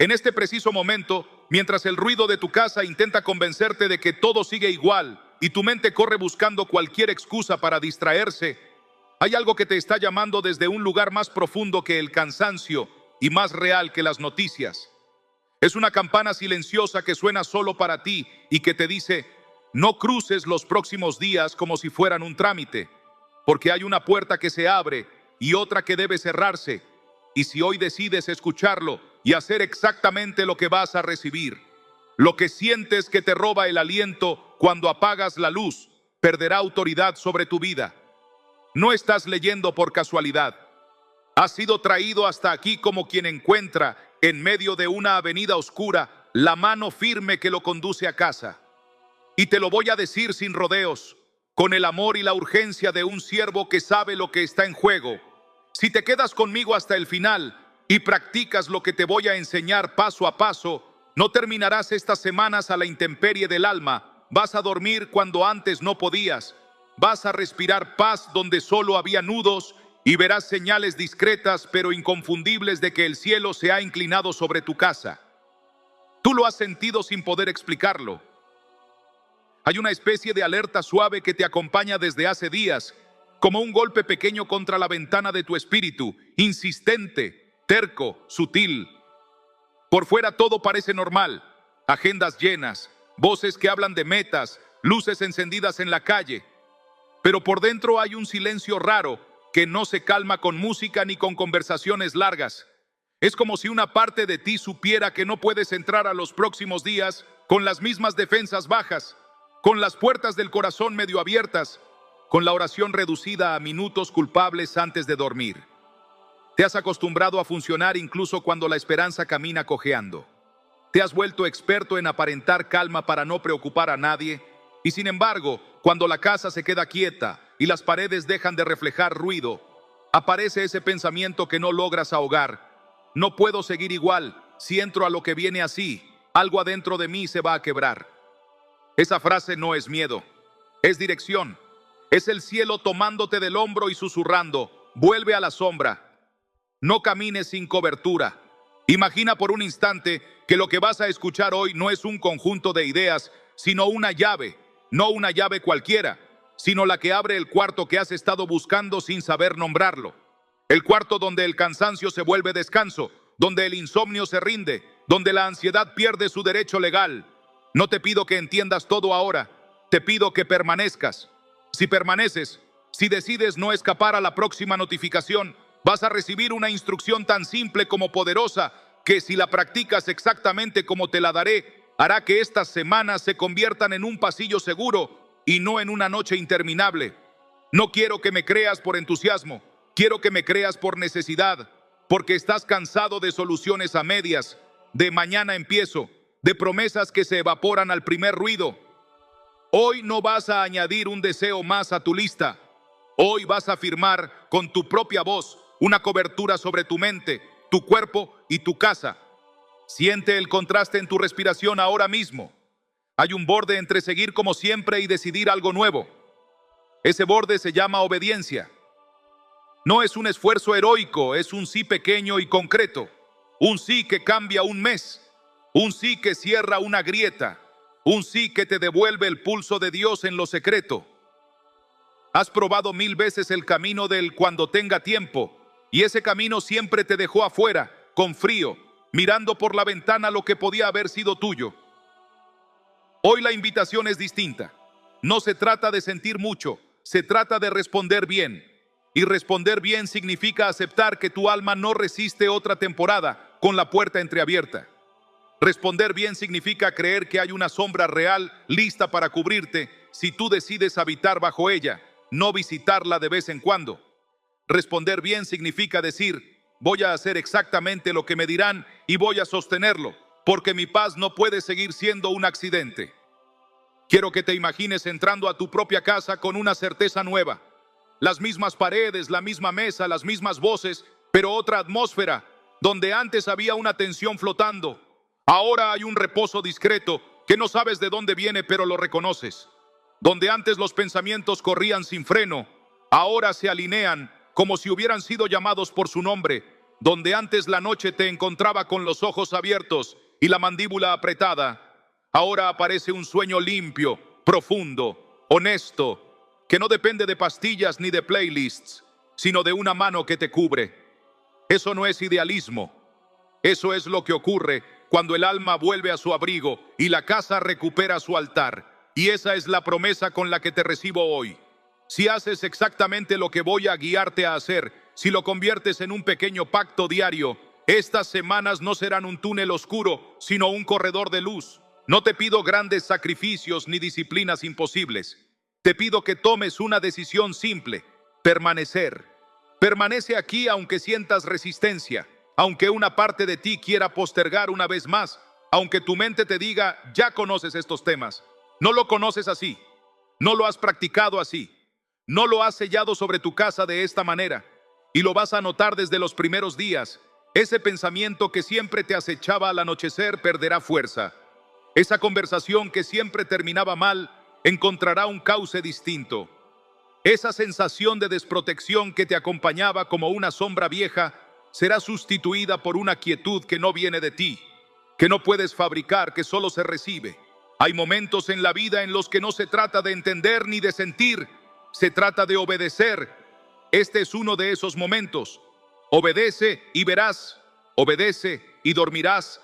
En este preciso momento, mientras el ruido de tu casa intenta convencerte de que todo sigue igual y tu mente corre buscando cualquier excusa para distraerse, hay algo que te está llamando desde un lugar más profundo que el cansancio y más real que las noticias. Es una campana silenciosa que suena solo para ti y que te dice: no cruces los próximos días como si fueran un trámite, porque hay una puerta que se abre y otra que debe cerrarse. Y si hoy decides escucharlo y hacer exactamente lo que vas a recibir, lo que sientes que te roba el aliento cuando apagas la luz, perderá autoridad sobre tu vida. No estás leyendo por casualidad. Has sido traído hasta aquí como quien encuentra, en medio de una avenida oscura, la mano firme que lo conduce a casa. Y te lo voy a decir sin rodeos, con el amor y la urgencia de un siervo que sabe lo que está en juego. Si te quedas conmigo hasta el final y practicas lo que te voy a enseñar paso a paso, no terminarás estas semanas a la intemperie del alma. Vas a dormir cuando antes no podías. Vas a respirar paz donde solo había nudos y verás señales discretas pero inconfundibles de que el cielo se ha inclinado sobre tu casa. Tú lo has sentido sin poder explicarlo. Hay una especie de alerta suave que te acompaña desde hace días, como un golpe pequeño contra la ventana de tu espíritu, insistente, terco, sutil. Por fuera todo parece normal, agendas llenas, voces que hablan de metas, luces encendidas en la calle. Pero por dentro hay un silencio raro que no se calma con música ni con conversaciones largas. Es como si una parte de ti supiera que no puedes entrar a los próximos días con las mismas defensas bajas, con las puertas del corazón medio abiertas, con la oración reducida a minutos culpables antes de dormir. Te has acostumbrado a funcionar incluso cuando la esperanza camina cojeando. Te has vuelto experto en aparentar calma para no preocupar a nadie, y sin embargo, cuando la casa se queda quieta y las paredes dejan de reflejar ruido, aparece ese pensamiento que no logras ahogar. No puedo seguir igual. Si entro a lo que viene así, algo adentro de mí se va a quebrar. Esa frase no es miedo, es dirección. Es el cielo tomándote del hombro y susurrando: vuelve a la sombra. No camines sin cobertura. Imagina por un instante que lo que vas a escuchar hoy no es un conjunto de ideas, sino una llave. No una llave cualquiera, sino la que abre el cuarto que has estado buscando sin saber nombrarlo. El cuarto donde el cansancio se vuelve descanso, donde el insomnio se rinde, donde la ansiedad pierde su derecho legal. No te pido que entiendas todo ahora, te pido que permanezcas. Si permaneces, si decides no escapar a la próxima notificación, vas a recibir una instrucción tan simple como poderosa que, si la practicas exactamente como te la daré, hará que estas semanas se conviertan en un pasillo seguro y no en una noche interminable. No quiero que me creas por entusiasmo, quiero que me creas por necesidad, porque estás cansado de soluciones a medias, de mañana empiezo, de promesas que se evaporan al primer ruido. Hoy no vas a añadir un deseo más a tu lista. Hoy vas a firmar con tu propia voz una cobertura sobre tu mente, tu cuerpo y tu casa. Siente el contraste en tu respiración ahora mismo. Hay un borde entre seguir como siempre y decidir algo nuevo. Ese borde se llama obediencia. No es un esfuerzo heroico, es un sí pequeño y concreto. Un sí que cambia un mes. Un sí que cierra una grieta. Un sí que te devuelve el pulso de Dios en lo secreto. Has probado 1000 veces el camino del cuando tenga tiempo, y ese camino siempre te dejó afuera, con frío, mirando por la ventana lo que podía haber sido tuyo. Hoy la invitación es distinta. No se trata de sentir mucho, se trata de responder bien. Y responder bien significa aceptar que tu alma no resiste otra temporada con la puerta entreabierta. Responder bien significa creer que hay una sombra real lista para cubrirte si tú decides habitar bajo ella, no visitarla de vez en cuando. Responder bien significa decir: voy a hacer exactamente lo que me dirán y voy a sostenerlo, porque mi paz no puede seguir siendo un accidente. Quiero que te imagines entrando a tu propia casa con una certeza nueva. Las mismas paredes, la misma mesa, las mismas voces, pero otra atmósfera. Donde antes había una tensión flotando, ahora hay un reposo discreto que no sabes de dónde viene, pero lo reconoces. Donde antes los pensamientos corrían sin freno, ahora se alinean como si hubieran sido llamados por su nombre. donde antes la noche te encontraba con los ojos abiertos y la mandíbula apretada, ahora aparece un sueño limpio, profundo, honesto, que no depende de pastillas ni de playlists, sino de una mano que te cubre. Eso no es idealismo. Eso es lo que ocurre cuando el alma vuelve a su abrigo y la casa recupera su altar. Y esa es la promesa con la que te recibo hoy. Si haces exactamente lo que voy a guiarte a hacer, si lo conviertes en un pequeño pacto diario, estas semanas no serán un túnel oscuro, sino un corredor de luz. No te pido grandes sacrificios ni disciplinas imposibles. Te pido que tomes una decisión simple: permanecer. Permanece aquí aunque sientas resistencia, aunque una parte de ti quiera postergar una vez más, aunque tu mente te diga, ya conoces estos temas. No lo conoces así, no lo has practicado así, no lo has sellado sobre tu casa de esta manera, y lo vas a notar desde los primeros días. Ese pensamiento que siempre te acechaba al anochecer perderá fuerza. Esa conversación que siempre terminaba mal encontrará un cauce distinto. Esa sensación de desprotección que te acompañaba como una sombra vieja será sustituida por una quietud que no viene de ti, que no puedes fabricar, que solo se recibe. Hay momentos en la vida en los que no se trata de entender ni de sentir, se trata de obedecer. Este es uno de esos momentos. Obedece y verás, obedece y dormirás,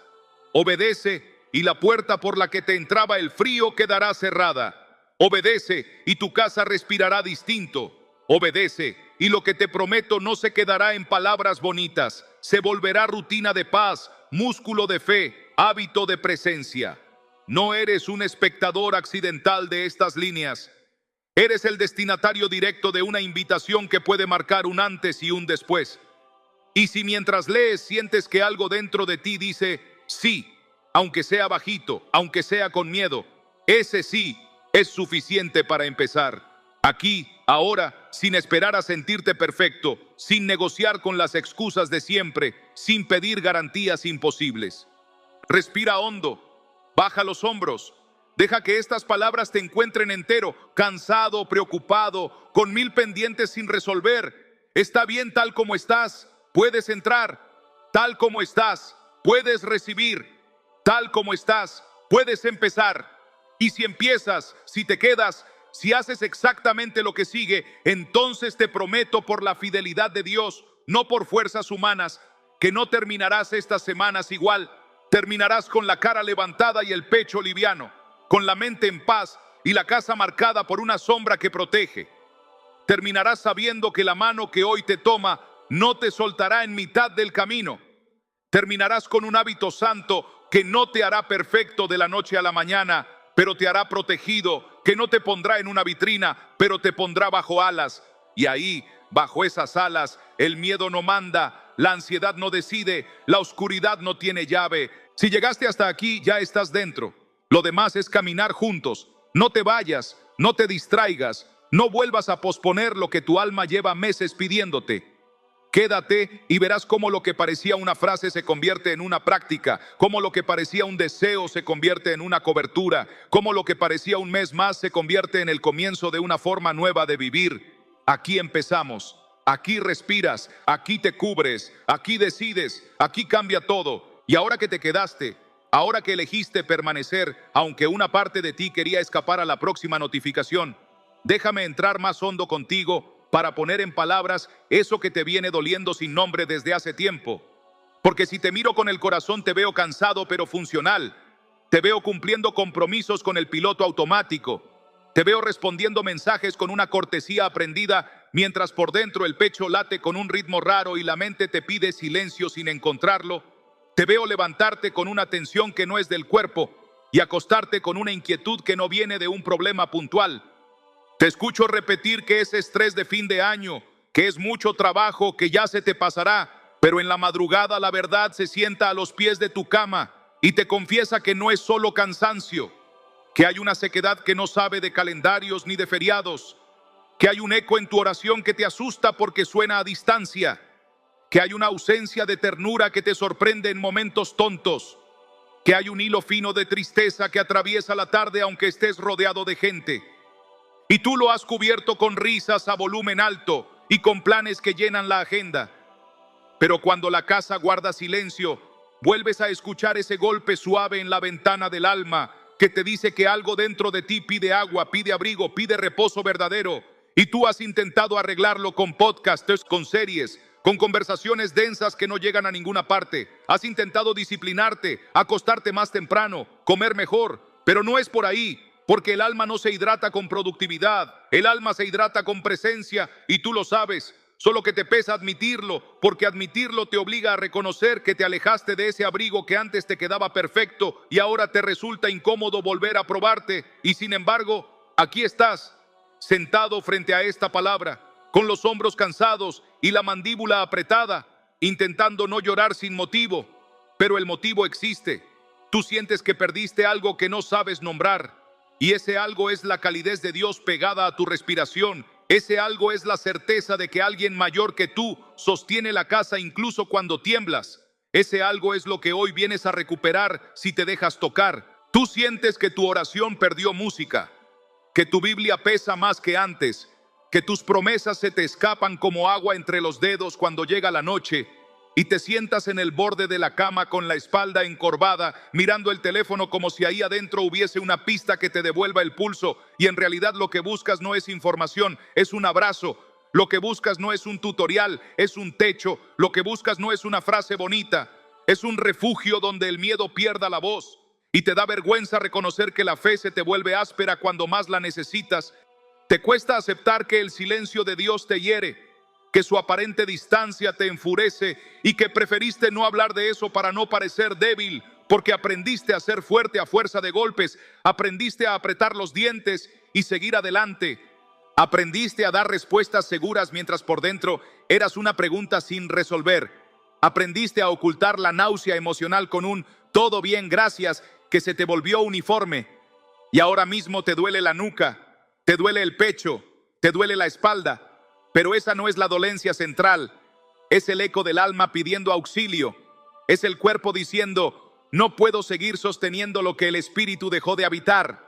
obedece y la puerta por la que te entraba el frío quedará cerrada. Obedece y tu casa respirará distinto. Obedece y lo que te prometo no se quedará en palabras bonitas, se volverá rutina de paz, músculo de fe, hábito de presencia. No eres un espectador accidental de estas líneas. Eres el destinatario directo de una invitación que puede marcar un antes y un después. Y si mientras lees sientes que algo dentro de ti dice sí, aunque sea bajito, aunque sea con miedo, ese sí es suficiente para empezar. Aquí, ahora, sin esperar a sentirte perfecto, sin negociar con las excusas de siempre, sin pedir garantías imposibles. Respira hondo, baja los hombros, deja que estas palabras te encuentren entero, cansado, preocupado, con 1000 pendientes sin resolver. Está bien tal como estás, puedes entrar. Tal como estás, puedes recibir. Tal como estás, puedes empezar. Y si empiezas, si te quedas, si haces exactamente lo que sigue, entonces te prometo por la fidelidad de Dios, no por fuerzas humanas, que no terminarás estas semanas igual. Terminarás con la cara levantada y el pecho liviano, con la mente en paz y la casa marcada por una sombra que protege. Terminarás sabiendo que la mano que hoy te toma no te soltará en mitad del camino. Terminarás con un hábito santo que no te hará perfecto de la noche a la mañana, pero te hará protegido, que no te pondrá en una vitrina, pero te pondrá bajo alas. Y ahí, bajo esas alas, el miedo no manda, la ansiedad no decide, la oscuridad no tiene llave. Si llegaste hasta aquí, ya estás dentro. Lo demás es caminar juntos. No te vayas, no te distraigas, no vuelvas a posponer lo que tu alma lleva meses pidiéndote. Quédate y verás cómo lo que parecía una frase se convierte en una práctica, cómo lo que parecía un deseo se convierte en una cobertura, cómo lo que parecía un mes más se convierte en el comienzo de una forma nueva de vivir. Aquí empezamos, aquí respiras, aquí te cubres, aquí decides, aquí cambia todo. Y ahora que te quedaste, ahora que elegiste permanecer, aunque una parte de ti quería escapar a la próxima notificación, déjame entrar más hondo contigo para poner en palabras eso que te viene doliendo sin nombre desde hace tiempo. Porque si te miro con el corazón te veo cansado pero funcional. Te veo cumpliendo compromisos con el piloto automático. Te veo respondiendo mensajes con una cortesía aprendida, mientras por dentro el pecho late con un ritmo raro y la mente te pide silencio sin encontrarlo. Te veo levantarte con una tensión que no es del cuerpo y acostarte con una inquietud que no viene de un problema puntual. Te escucho repetir que es estrés de fin de año, que es mucho trabajo, que ya se te pasará, pero en la madrugada la verdad se sienta a los pies de tu cama y te confiesa que no es solo cansancio, que hay una sequedad que no sabe de calendarios ni de feriados, que hay un eco en tu oración que te asusta porque suena a distancia, que hay una ausencia de ternura que te sorprende en momentos tontos, que hay un hilo fino de tristeza que atraviesa la tarde aunque estés rodeado de gente. Y tú lo has cubierto con risas a volumen alto y con planes que llenan la agenda. Pero cuando la casa guarda silencio, vuelves a escuchar ese golpe suave en la ventana del alma que te dice que algo dentro de ti pide agua, pide abrigo, pide reposo verdadero. Y tú has intentado arreglarlo con podcasts, con series, con conversaciones densas que no llegan a ninguna parte. Has intentado disciplinarte, acostarte más temprano, comer mejor, pero no es por ahí, porque el alma no se hidrata con productividad, el alma se hidrata con presencia y tú lo sabes. Solo que te pesa admitirlo, porque admitirlo te obliga a reconocer que te alejaste de ese abrigo que antes te quedaba perfecto y ahora te resulta incómodo volver a probarte. Y sin embargo, aquí estás, sentado frente a esta palabra, con los hombros cansados y la mandíbula apretada, intentando no llorar sin motivo. Pero el motivo existe. Tú sientes que perdiste algo que no sabes nombrar. Y ese algo es la calidez de Dios pegada a tu respiración. Ese algo es la certeza de que alguien mayor que tú sostiene la casa incluso cuando tiemblas. Ese algo es lo que hoy vienes a recuperar si te dejas tocar. Tú sientes que tu oración perdió música, que tu Biblia pesa más que antes, que tus promesas se te escapan como agua entre los dedos cuando llega la noche y te sientas en el borde de la cama con la espalda encorvada, mirando el teléfono como si ahí adentro hubiese una pista que te devuelva el pulso, y en realidad lo que buscas no es información, es un abrazo. Lo que buscas no es un tutorial, es un techo. Lo que buscas no es una frase bonita, es un refugio donde el miedo pierda la voz. Y te da vergüenza reconocer que la fe se te vuelve áspera cuando más la necesitas. Te cuesta aceptar que el silencio de Dios te hiere, que su aparente distancia te enfurece y que preferiste no hablar de eso para no parecer débil, porque aprendiste a ser fuerte a fuerza de golpes, aprendiste a apretar los dientes y seguir adelante, aprendiste a dar respuestas seguras mientras por dentro eras una pregunta sin resolver, aprendiste a ocultar la náusea emocional con un todo bien, gracias, que se te volvió uniforme, y ahora mismo te duele la nuca, te duele el pecho, te duele la espalda. Pero esa no es la dolencia central, es el eco del alma pidiendo auxilio, es el cuerpo diciendo, no puedo seguir sosteniendo lo que el espíritu dejó de habitar.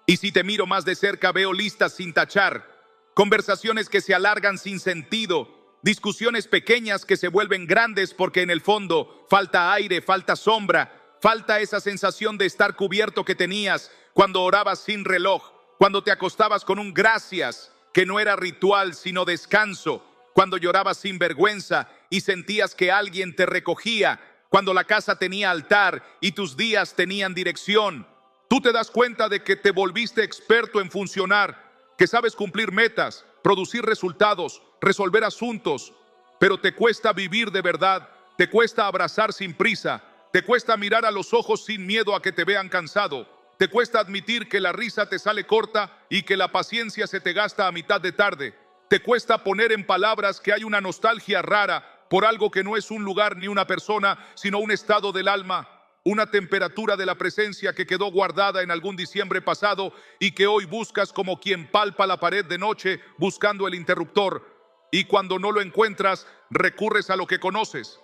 Y si te miro más de cerca veo listas sin tachar, conversaciones que se alargan sin sentido, discusiones pequeñas que se vuelven grandes porque en el fondo falta aire, falta sombra, falta esa sensación de estar cubierto que tenías cuando orabas sin reloj, cuando te acostabas con un gracias, que no era ritual sino descanso, cuando llorabas sin vergüenza y sentías que alguien te recogía, cuando la casa tenía altar y tus días tenían dirección. Tú te das cuenta de que te volviste experto en funcionar, que sabes cumplir metas, producir resultados, resolver asuntos, pero te cuesta vivir de verdad, te cuesta abrazar sin prisa, te cuesta mirar a los ojos sin miedo a que te vean cansado. Te cuesta admitir que la risa te sale corta y que la paciencia se te gasta a mitad de tarde. Te cuesta poner en palabras que hay una nostalgia rara por algo que no es un lugar ni una persona, sino un estado del alma, una temperatura de la presencia que quedó guardada en algún diciembre pasado y que hoy buscas como quien palpa la pared de noche buscando el interruptor. Y cuando no lo encuentras, recurres a lo que conoces.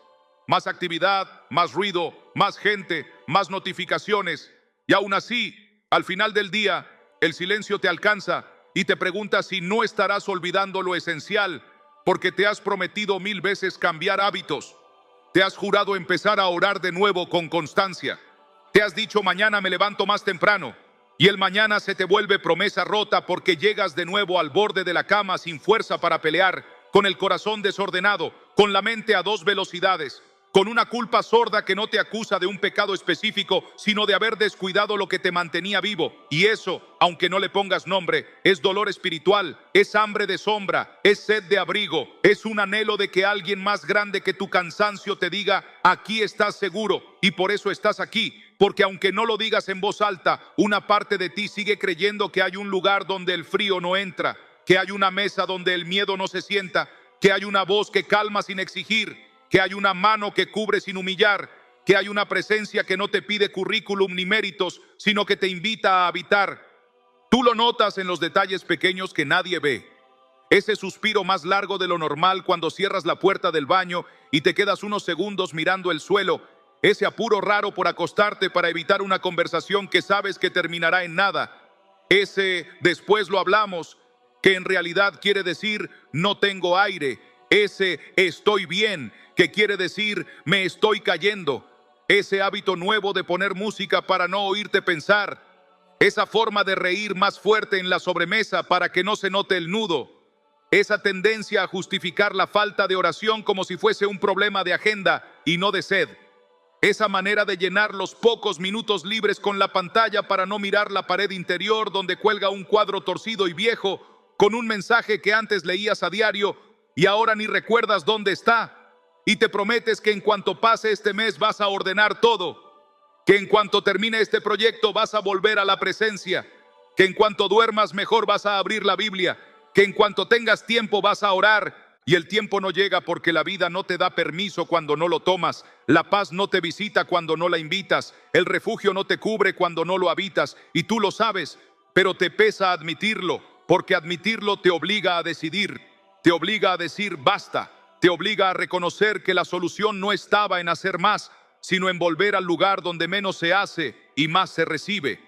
Más actividad, más ruido, más gente, más notificaciones. Y aún así, al final del día, el silencio te alcanza y te preguntas si no estarás olvidando lo esencial, porque te has prometido 1000 veces cambiar hábitos. Te has jurado empezar a orar de nuevo con constancia. Te has dicho mañana me levanto más temprano. Y el mañana se te vuelve promesa rota porque llegas de nuevo al borde de la cama sin fuerza para pelear, con el corazón desordenado, con la mente a 2 velocidades. Con una culpa sorda que no te acusa de un pecado específico, sino de haber descuidado lo que te mantenía vivo. Y eso, aunque no le pongas nombre, es dolor espiritual, es hambre de sombra, es sed de abrigo, es un anhelo de que alguien más grande que tu cansancio te diga, aquí estás seguro, y por eso estás aquí. Porque aunque no lo digas en voz alta, una parte de ti sigue creyendo que hay un lugar donde el frío no entra, que hay una mesa donde el miedo no se sienta, que hay una voz que calma sin exigir, que hay una mano que cubre sin humillar, que hay una presencia que no te pide currículum ni méritos, sino que te invita a habitar. Tú lo notas en los detalles pequeños que nadie ve. Ese suspiro más largo de lo normal cuando cierras la puerta del baño y te quedas unos segundos mirando el suelo. Ese apuro raro por acostarte para evitar una conversación que sabes que terminará en nada. Ese después lo hablamos, que en realidad quiere decir no tengo aire. Ese estoy bien, que quiere decir me estoy cayendo. Ese hábito nuevo de poner música para no oírte pensar. Esa forma de reír más fuerte en la sobremesa para que no se note el nudo. Esa tendencia a justificar la falta de oración como si fuese un problema de agenda y no de sed. Esa manera de llenar los pocos minutos libres con la pantalla para no mirar la pared interior donde cuelga un cuadro torcido y viejo con un mensaje que antes leías a diario y ahora ni recuerdas dónde está. Y te prometes que en cuanto pase este mes vas a ordenar todo, que en cuanto termine este proyecto vas a volver a la presencia, que en cuanto duermas mejor vas a abrir la Biblia, que en cuanto tengas tiempo vas a orar. Y el tiempo no llega porque la vida no te da permiso cuando no lo tomas, la paz no te visita cuando no la invitas, el refugio no te cubre cuando no lo habitas, y tú lo sabes, pero te pesa admitirlo, porque admitirlo te obliga a decidir, te obliga a decir basta, te obliga a reconocer que la solución no estaba en hacer más, sino en volver al lugar donde menos se hace y más se recibe,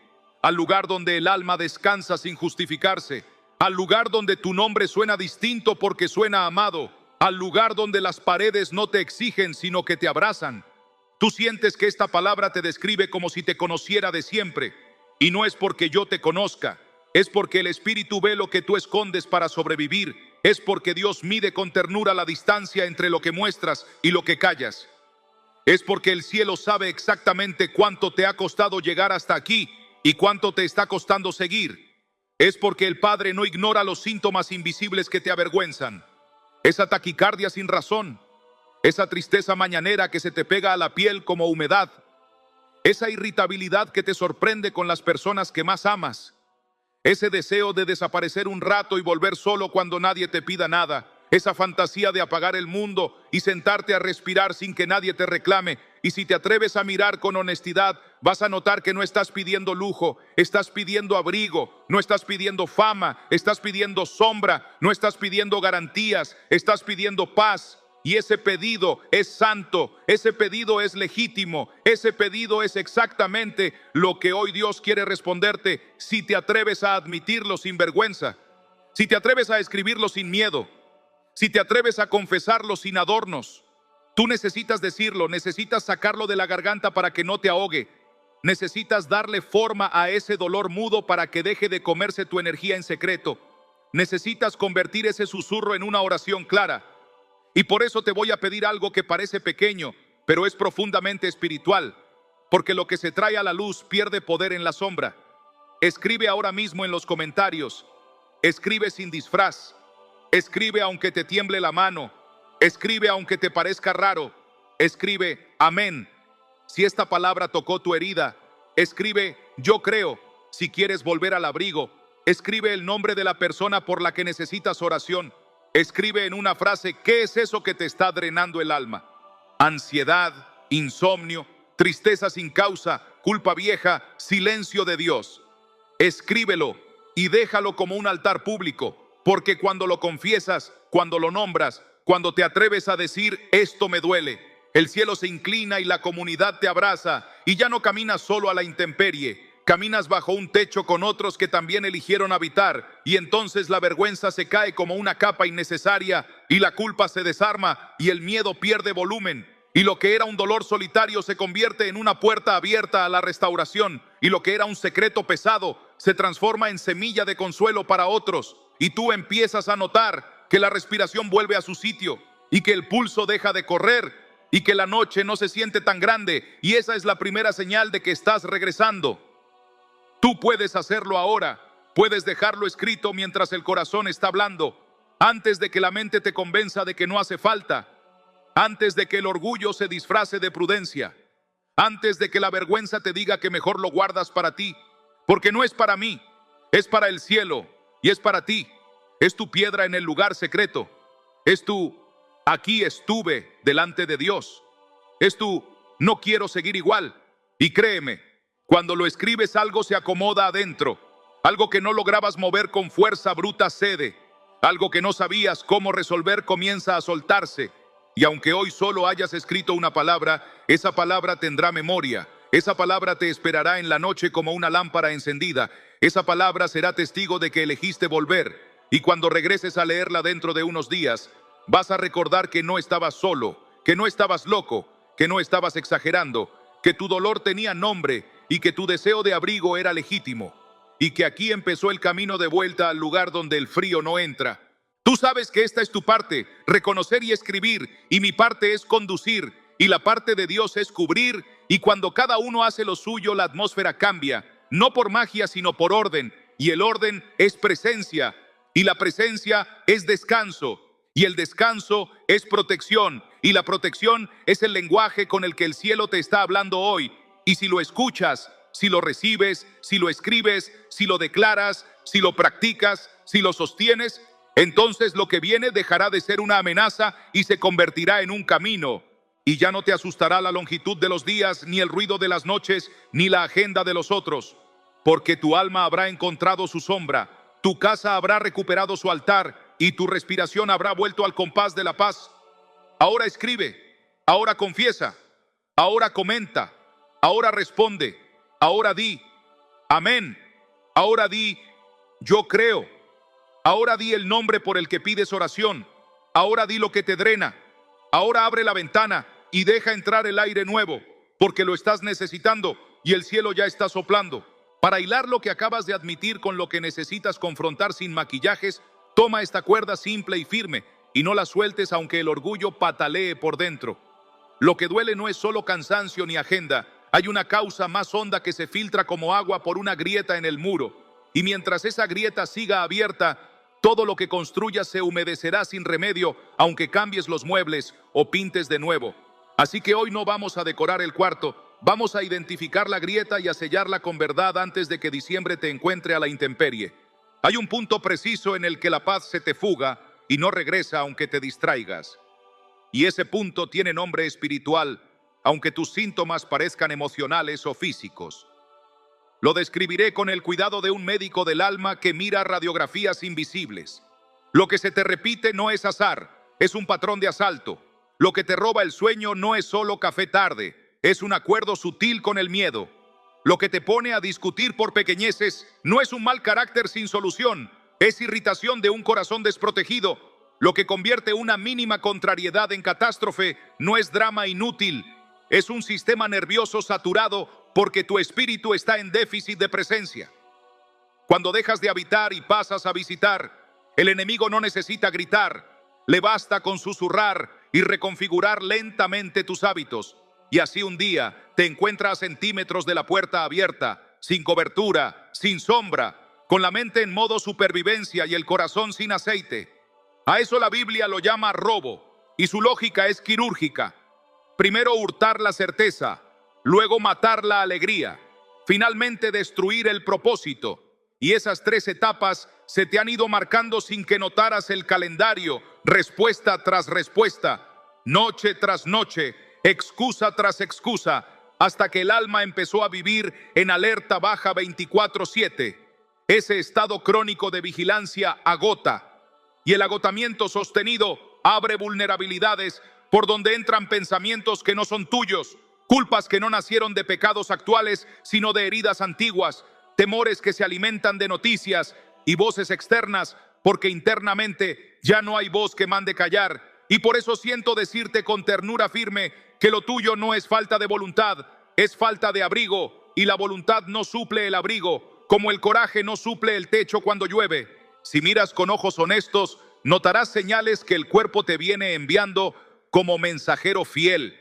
al lugar donde el alma descansa sin justificarse, al lugar donde tu nombre suena distinto porque suena amado, al lugar donde las paredes no te exigen sino que te abrazan. Tú sientes que esta palabra te describe como si te conociera de siempre, y no es porque yo te conozca, es porque el Espíritu ve lo que tú escondes para sobrevivir, es porque Dios mide con ternura la distancia entre lo que muestras y lo que callas. Es porque el cielo sabe exactamente cuánto te ha costado llegar hasta aquí y cuánto te está costando seguir. Es porque el Padre no ignora los síntomas invisibles que te avergüenzan. Esa taquicardia sin razón, esa tristeza mañanera que se te pega a la piel como humedad, esa irritabilidad que te sorprende con las personas que más amas, ese deseo de desaparecer un rato y volver solo cuando nadie te pida nada, esa fantasía de apagar el mundo y sentarte a respirar sin que nadie te reclame. Y si te atreves a mirar con honestidad, vas a notar que no estás pidiendo lujo, estás pidiendo abrigo, no estás pidiendo fama, estás pidiendo sombra, no estás pidiendo garantías, estás pidiendo paz. Y ese pedido es santo, ese pedido es legítimo, ese pedido es exactamente lo que hoy Dios quiere responderte si te atreves a admitirlo sin vergüenza, si te atreves a escribirlo sin miedo, si te atreves a confesarlo sin adornos. Tú necesitas decirlo, necesitas sacarlo de la garganta para que no te ahogue. Necesitas darle forma a ese dolor mudo para que deje de comerse tu energía en secreto. Necesitas convertir ese susurro en una oración clara. Y por eso te voy a pedir algo que parece pequeño, pero es profundamente espiritual, porque lo que se trae a la luz pierde poder en la sombra. Escribe ahora mismo en los comentarios. Escribe sin disfraz. Escribe aunque te tiemble la mano. Escribe aunque te parezca raro. Escribe amén. Si esta palabra tocó tu herida, escribe yo creo. Si quieres volver al abrigo, escribe el nombre de la persona por la que necesitas oración. Escribe en una frase qué es eso que te está drenando el alma. Ansiedad, insomnio, tristeza sin causa, culpa vieja, silencio de Dios. Escríbelo y déjalo como un altar público, porque cuando lo confiesas, cuando lo nombras, cuando te atreves a decir esto me duele, el cielo se inclina y la comunidad te abraza y ya no caminas solo a la intemperie, caminas bajo un techo con otros que también eligieron habitar, y entonces la vergüenza se cae como una capa innecesaria y la culpa se desarma y el miedo pierde volumen. Y lo que era un dolor solitario se convierte en una puerta abierta a la restauración, y lo que era un secreto pesado se transforma en semilla de consuelo para otros, y tú empiezas a notar que la respiración vuelve a su sitio, y que el pulso deja de correr, y que la noche no se siente tan grande, y esa es la primera señal de que estás regresando. Tú puedes hacerlo ahora, puedes dejarlo escrito mientras el corazón está hablando, antes de que la mente te convenza de que no hace falta, antes de que el orgullo se disfrace de prudencia, antes de que la vergüenza te diga que mejor lo guardas para ti, porque no es para mí, es para el cielo y es para ti. Es tu piedra en el lugar secreto, es tu aquí estuve delante de Dios, es tu no quiero seguir igual. Y créeme, cuando lo escribes algo se acomoda adentro, algo que no lograbas mover con fuerza bruta cede, algo que no sabías cómo resolver comienza a soltarse. Y aunque hoy solo hayas escrito una palabra, esa palabra tendrá memoria. Esa palabra te esperará en la noche como una lámpara encendida. Esa palabra será testigo de que elegiste volver. Y cuando regreses a leerla dentro de unos días, vas a recordar que no estabas solo, que no estabas loco, que no estabas exagerando, que tu dolor tenía nombre y que tu deseo de abrigo era legítimo, y que aquí empezó el camino de vuelta al lugar donde el frío no entra. Tú sabes que esta es tu parte, reconocer y escribir, y mi parte es conducir, y la parte de Dios es cubrir, y cuando cada uno hace lo suyo, la atmósfera cambia, no por magia, sino por orden, y el orden es presencia, y la presencia es descanso, y el descanso es protección, y la protección es el lenguaje con el que el cielo te está hablando hoy, y si lo escuchas, si lo recibes, si lo escribes, si lo declaras, si lo practicas, si lo sostienes, entonces lo que viene dejará de ser una amenaza y se convertirá en un camino. Y ya no te asustará la longitud de los días, ni el ruido de las noches, ni la agenda de los otros. Porque tu alma habrá encontrado su sombra, tu casa habrá recuperado su altar, y tu respiración habrá vuelto al compás de la paz. Ahora escribe, ahora confiesa, ahora comenta, ahora responde, ahora di, amén, ahora di, yo creo. Ahora di el nombre por el que pides oración. Ahora di lo que te drena. Ahora abre la ventana y deja entrar el aire nuevo, porque lo estás necesitando y el cielo ya está soplando. Para hilar lo que acabas de admitir con lo que necesitas confrontar sin maquillajes, toma esta cuerda simple y firme y no la sueltes aunque el orgullo patalee por dentro. Lo que duele no es solo cansancio ni agenda. Hay una causa más honda que se filtra como agua por una grieta en el muro. Y mientras esa grieta siga abierta, todo lo que construyas se humedecerá sin remedio, aunque cambies los muebles o pintes de nuevo. Así que hoy no vamos a decorar el cuarto, vamos a identificar la grieta y a sellarla con verdad antes de que diciembre te encuentre a la intemperie. Hay un punto preciso en el que la paz se te fuga y no regresa aunque te distraigas. Y ese punto tiene nombre espiritual, aunque tus síntomas parezcan emocionales o físicos. Lo describiré con el cuidado de un médico del alma que mira radiografías invisibles. Lo que se te repite no es azar, es un patrón de asalto. Lo que te roba el sueño no es solo café tarde, es un acuerdo sutil con el miedo. Lo que te pone a discutir por pequeñeces no es un mal carácter sin solución, es irritación de un corazón desprotegido. Lo que convierte una mínima contrariedad en catástrofe no es drama inútil, es un sistema nervioso saturado porque tu espíritu está en déficit de presencia. Cuando dejas de habitar y pasas a visitar, el enemigo no necesita gritar, le basta con susurrar y reconfigurar lentamente tus hábitos. Y así un día te encuentras a centímetros de la puerta abierta, sin cobertura, sin sombra, con la mente en modo supervivencia y el corazón sin aceite. A eso la Biblia lo llama robo, y su lógica es quirúrgica. Primero hurtar la certeza, luego matar la alegría, finalmente destruir el propósito. Y esas 3 etapas se te han ido marcando sin que notaras el calendario, respuesta tras respuesta, noche tras noche, excusa tras excusa, hasta que el alma empezó a vivir en alerta baja 24/7. Ese estado crónico de vigilancia agota, y el agotamiento sostenido abre vulnerabilidades por donde entran pensamientos que no son tuyos, culpas que no nacieron de pecados actuales, sino de heridas antiguas, temores que se alimentan de noticias y voces externas, porque internamente ya no hay voz que mande callar. Y por eso siento decirte con ternura firme que lo tuyo no es falta de voluntad, es falta de abrigo, y la voluntad no suple el abrigo, como el coraje no suple el techo cuando llueve. Si miras con ojos honestos, notarás señales que el cuerpo te viene enviando como mensajero fiel.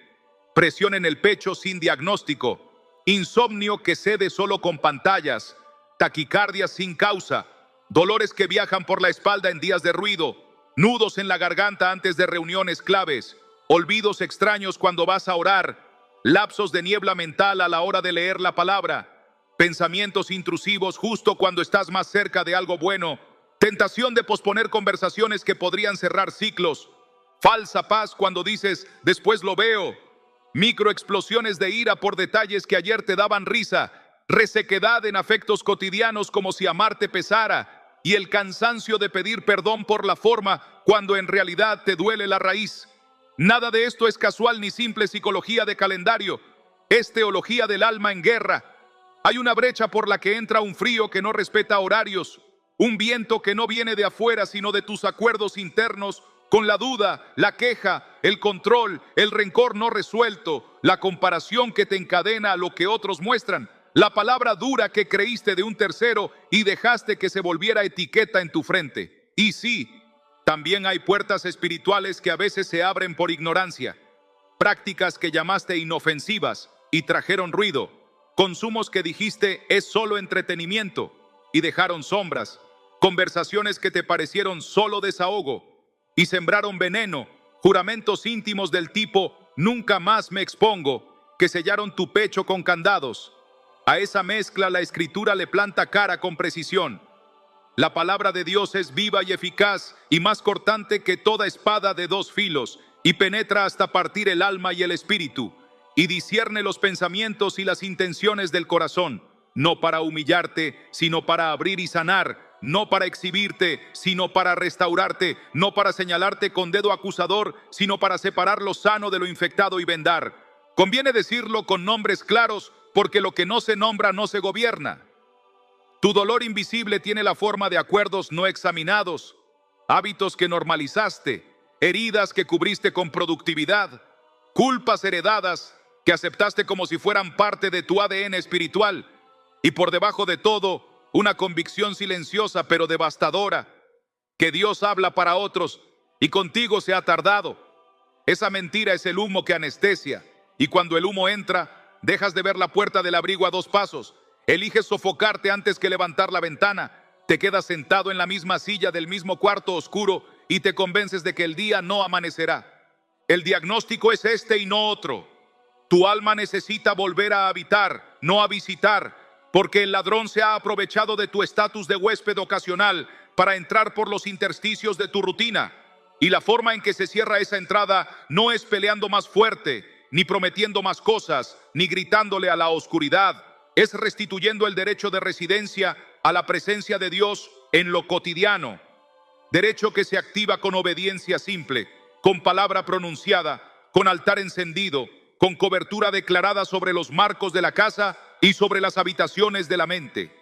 Presión en el pecho sin diagnóstico, insomnio que cede solo con pantallas, taquicardia sin causa, dolores que viajan por la espalda en días de ruido, nudos en la garganta antes de reuniones claves, olvidos extraños cuando vas a orar, lapsos de niebla mental a la hora de leer la palabra, pensamientos intrusivos justo cuando estás más cerca de algo bueno, tentación de posponer conversaciones que podrían cerrar ciclos, falsa paz cuando dices después lo veo, microexplosiones de ira por detalles que ayer te daban risa, resequedad en afectos cotidianos como si amarte pesara, y el cansancio de pedir perdón por la forma cuando en realidad te duele la raíz. Nada de esto es casual ni simple psicología de calendario, es teología del alma en guerra. Hay una brecha por la que entra un frío que no respeta horarios, un viento que no viene de afuera sino de tus acuerdos internos, con la duda, la queja, el control, el rencor no resuelto, la comparación que te encadena a lo que otros muestran, la palabra dura que creíste de un tercero y dejaste que se volviera etiqueta en tu frente. Y sí, también hay puertas espirituales que a veces se abren por ignorancia, prácticas que llamaste inofensivas y trajeron ruido, consumos que dijiste es solo entretenimiento y dejaron sombras, conversaciones que te parecieron solo desahogo y sembraron veneno, juramentos íntimos del tipo nunca más me expongo, que sellaron tu pecho con candados. A esa mezcla la Escritura le planta cara con precisión. La palabra de Dios es viva y eficaz y más cortante que toda espada de dos filos, y penetra hasta partir el alma y el espíritu, y discierne los pensamientos y las intenciones del corazón, no para humillarte, sino para abrir y sanar, no para exhibirte, sino para restaurarte, no para señalarte con dedo acusador, sino para separar lo sano de lo infectado y vendar. Conviene decirlo con nombres claros, porque lo que no se nombra no se gobierna. Tu dolor invisible tiene la forma de acuerdos no examinados, hábitos que normalizaste, heridas que cubriste con productividad, culpas heredadas que aceptaste como si fueran parte de tu ADN espiritual, y por debajo de todo, una convicción silenciosa pero devastadora, que Dios habla para otros y contigo se ha tardado. Esa mentira es el humo que anestesia, y cuando el humo entra, dejas de ver la puerta del abrigo a 2 pasos, eliges sofocarte antes que levantar la ventana, te quedas sentado en la misma silla del mismo cuarto oscuro y te convences de que el día no amanecerá. El diagnóstico es este y no otro. Tu alma necesita volver a habitar, no a visitar, porque el ladrón se ha aprovechado de tu estatus de huésped ocasional para entrar por los intersticios de tu rutina. Y la forma en que se cierra esa entrada no es peleando más fuerte, ni prometiendo más cosas, ni gritándole a la oscuridad. Es restituyendo el derecho de residencia a la presencia de Dios en lo cotidiano. Derecho que se activa con obediencia simple, con palabra pronunciada, con altar encendido, con cobertura declarada sobre los marcos de la casa y sobre las habitaciones de la mente.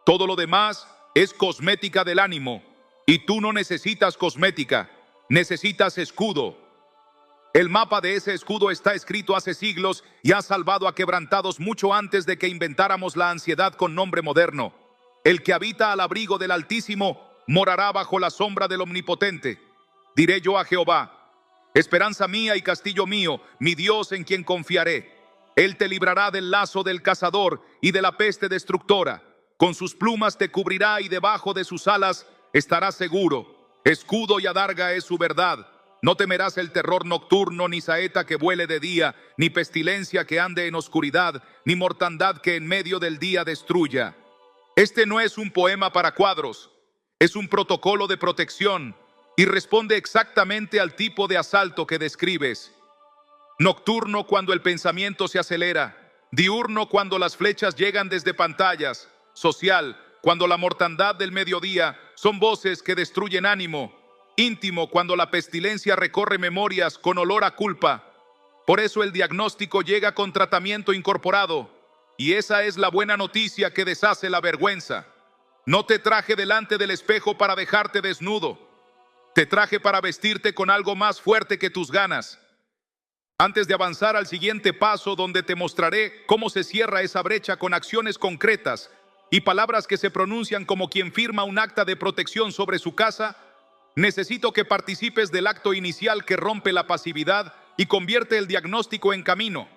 Todo lo demás es cosmética del ánimo, y tú no necesitas cosmética, necesitas escudo. El mapa de ese escudo está escrito hace siglos y ha salvado a quebrantados mucho antes de que inventáramos la ansiedad con nombre moderno. El que habita al abrigo del Altísimo morará bajo la sombra del Omnipotente. Diré yo a Jehová: esperanza mía y castillo mío, mi Dios en quien confiaré. Él te librará del lazo del cazador y de la peste destructora. Con sus plumas te cubrirá y debajo de sus alas estarás seguro. Escudo y adarga es su verdad. No temerás el terror nocturno, ni saeta que vuele de día, ni pestilencia que ande en oscuridad, ni mortandad que en medio del día destruya. Este no es un poema para cuadros, es un protocolo de protección y responde exactamente al tipo de asalto que describes. Nocturno cuando el pensamiento se acelera, diurno cuando las flechas llegan desde pantallas, social cuando la mortandad del mediodía son voces que destruyen ánimo, íntimo cuando la pestilencia recorre memorias con olor a culpa. Por eso el diagnóstico llega con tratamiento incorporado, y esa es la buena noticia que deshace la vergüenza. No te traje delante del espejo para dejarte desnudo, te traje para vestirte con algo más fuerte que tus ganas. Antes de avanzar al siguiente paso, donde te mostraré cómo se cierra esa brecha con acciones concretas y palabras que se pronuncian como quien firma un acta de protección sobre su casa, necesito que participes del acto inicial que rompe la pasividad y convierte el diagnóstico en camino.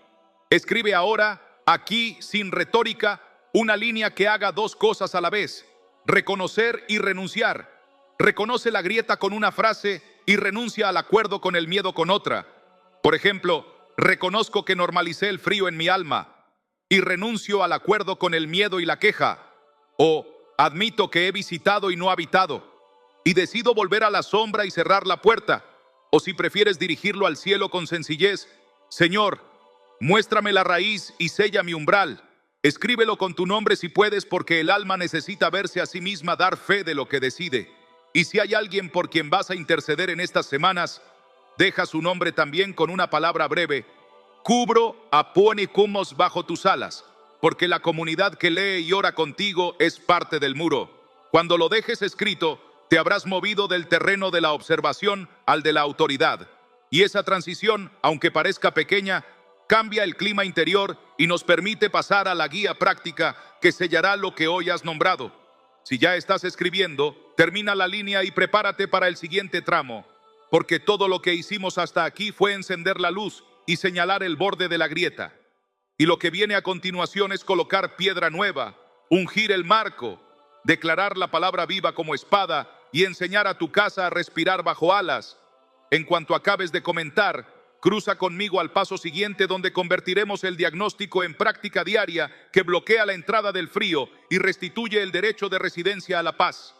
Escribe ahora, aquí, sin retórica, una línea que haga 2 cosas a la vez: reconocer y renunciar. Reconoce la grieta con una frase y renuncia al acuerdo con el miedo con otra. Por ejemplo, reconozco que normalicé el frío en mi alma y renuncio al acuerdo con el miedo y la queja. O admito que he visitado y no habitado y decido volver a la sombra y cerrar la puerta. O si prefieres dirigirlo al cielo con sencillez: Señor, muéstrame la raíz y sella mi umbral. Escríbelo con tu nombre si puedes, porque el alma necesita verse a sí misma dar fe de lo que decide. Y si hay alguien por quien vas a interceder en estas semanas, deja su nombre también con una palabra breve: cubro a Ponicumos bajo tus alas, porque la comunidad que lee y ora contigo es parte del muro. Cuando lo dejes escrito, te habrás movido del terreno de la observación al de la autoridad. Y esa transición, aunque parezca pequeña, cambia el clima interior y nos permite pasar a la guía práctica que sellará lo que hoy has nombrado. Si ya estás escribiendo, termina la línea y prepárate para el siguiente tramo, porque todo lo que hicimos hasta aquí fue encender la luz y señalar el borde de la grieta. Y lo que viene a continuación es colocar piedra nueva, ungir el marco, declarar la palabra viva como espada y enseñar a tu casa a respirar bajo alas. En cuanto acabes de comentar, cruza conmigo al paso siguiente, donde convertiremos el diagnóstico en práctica diaria que bloquea la entrada del frío y restituye el derecho de residencia a la paz.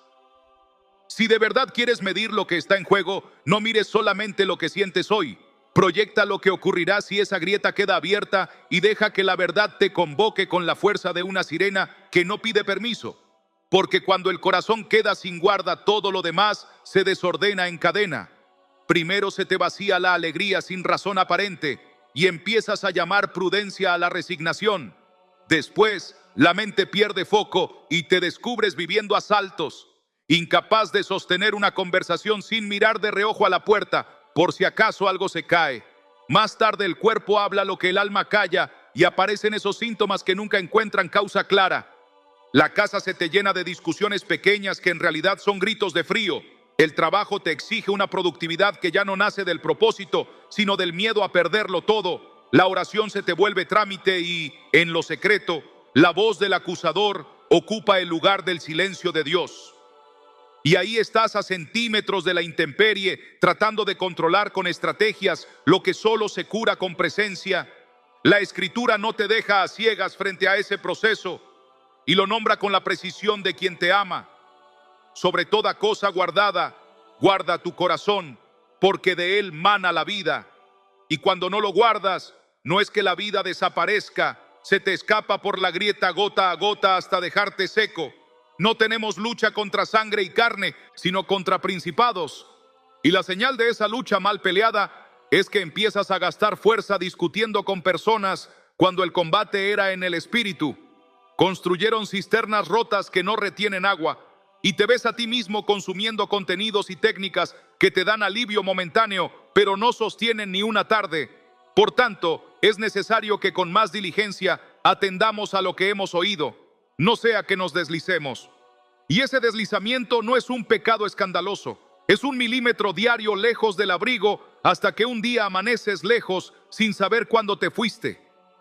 Si de verdad quieres medir lo que está en juego, no mires solamente lo que sientes hoy. Proyecta lo que ocurrirá si esa grieta queda abierta y deja que la verdad te convoque con la fuerza de una sirena que no pide permiso. Porque cuando el corazón queda sin guarda, todo lo demás se desordena en cadena. Primero se te vacía la alegría sin razón aparente y empiezas a llamar prudencia a la resignación. Después, la mente pierde foco y te descubres viviendo a saltos, incapaz de sostener una conversación sin mirar de reojo a la puerta, por si acaso algo se cae. Más tarde el cuerpo habla lo que el alma calla y aparecen esos síntomas que nunca encuentran causa clara. La casa se te llena de discusiones pequeñas que en realidad son gritos de frío. El trabajo te exige una productividad que ya no nace del propósito, sino del miedo a perderlo todo. La oración se te vuelve trámite y, en lo secreto, la voz del acusador ocupa el lugar del silencio de Dios. Y ahí estás a centímetros de la intemperie, tratando de controlar con estrategias lo que solo se cura con presencia. La Escritura no te deja a ciegas frente a ese proceso y lo nombra con la precisión de quien te ama. Sobre toda cosa guardada, guarda tu corazón, porque de él mana la vida. Y cuando no lo guardas, no es que la vida desaparezca, se te escapa por la grieta gota a gota hasta dejarte seco. No tenemos lucha contra sangre y carne, sino contra principados. Y la señal de esa lucha mal peleada es que empiezas a gastar fuerza discutiendo con personas cuando el combate era en el espíritu. Construyeron cisternas rotas que no retienen agua, y te ves a ti mismo consumiendo contenidos y técnicas que te dan alivio momentáneo, pero no sostienen ni una tarde. Por tanto, es necesario que con más diligencia atendamos a lo que hemos oído, no sea que nos deslicemos. Y ese deslizamiento no es un pecado escandaloso, es un milímetro diario lejos del abrigo hasta que un día amaneces lejos sin saber cuándo te fuiste.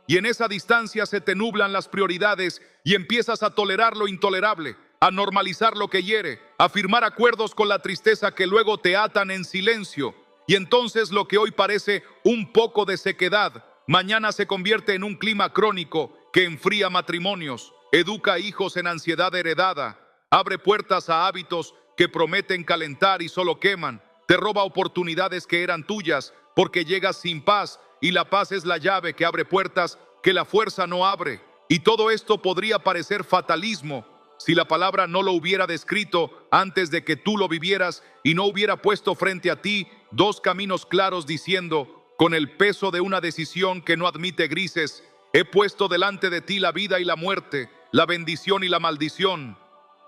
Y en esa distancia se te nublan las prioridades y empiezas a tolerar lo intolerable, a normalizar lo que hiere, a firmar acuerdos con la tristeza que luego te atan en silencio. Y entonces lo que hoy parece un poco de sequedad, mañana se convierte en un clima crónico que enfría matrimonios, educa hijos en ansiedad heredada, abre puertas a hábitos que prometen calentar y solo queman, te roba oportunidades que eran tuyas porque llegas sin paz y la paz es la llave que abre puertas que la fuerza no abre. Y todo esto podría parecer fatalismo si la palabra no lo hubiera descrito antes de que tú lo vivieras y no hubiera puesto frente a ti dos caminos claros diciendo, con el peso de una decisión que no admite grises, he puesto delante de ti la vida y la muerte, la bendición y la maldición.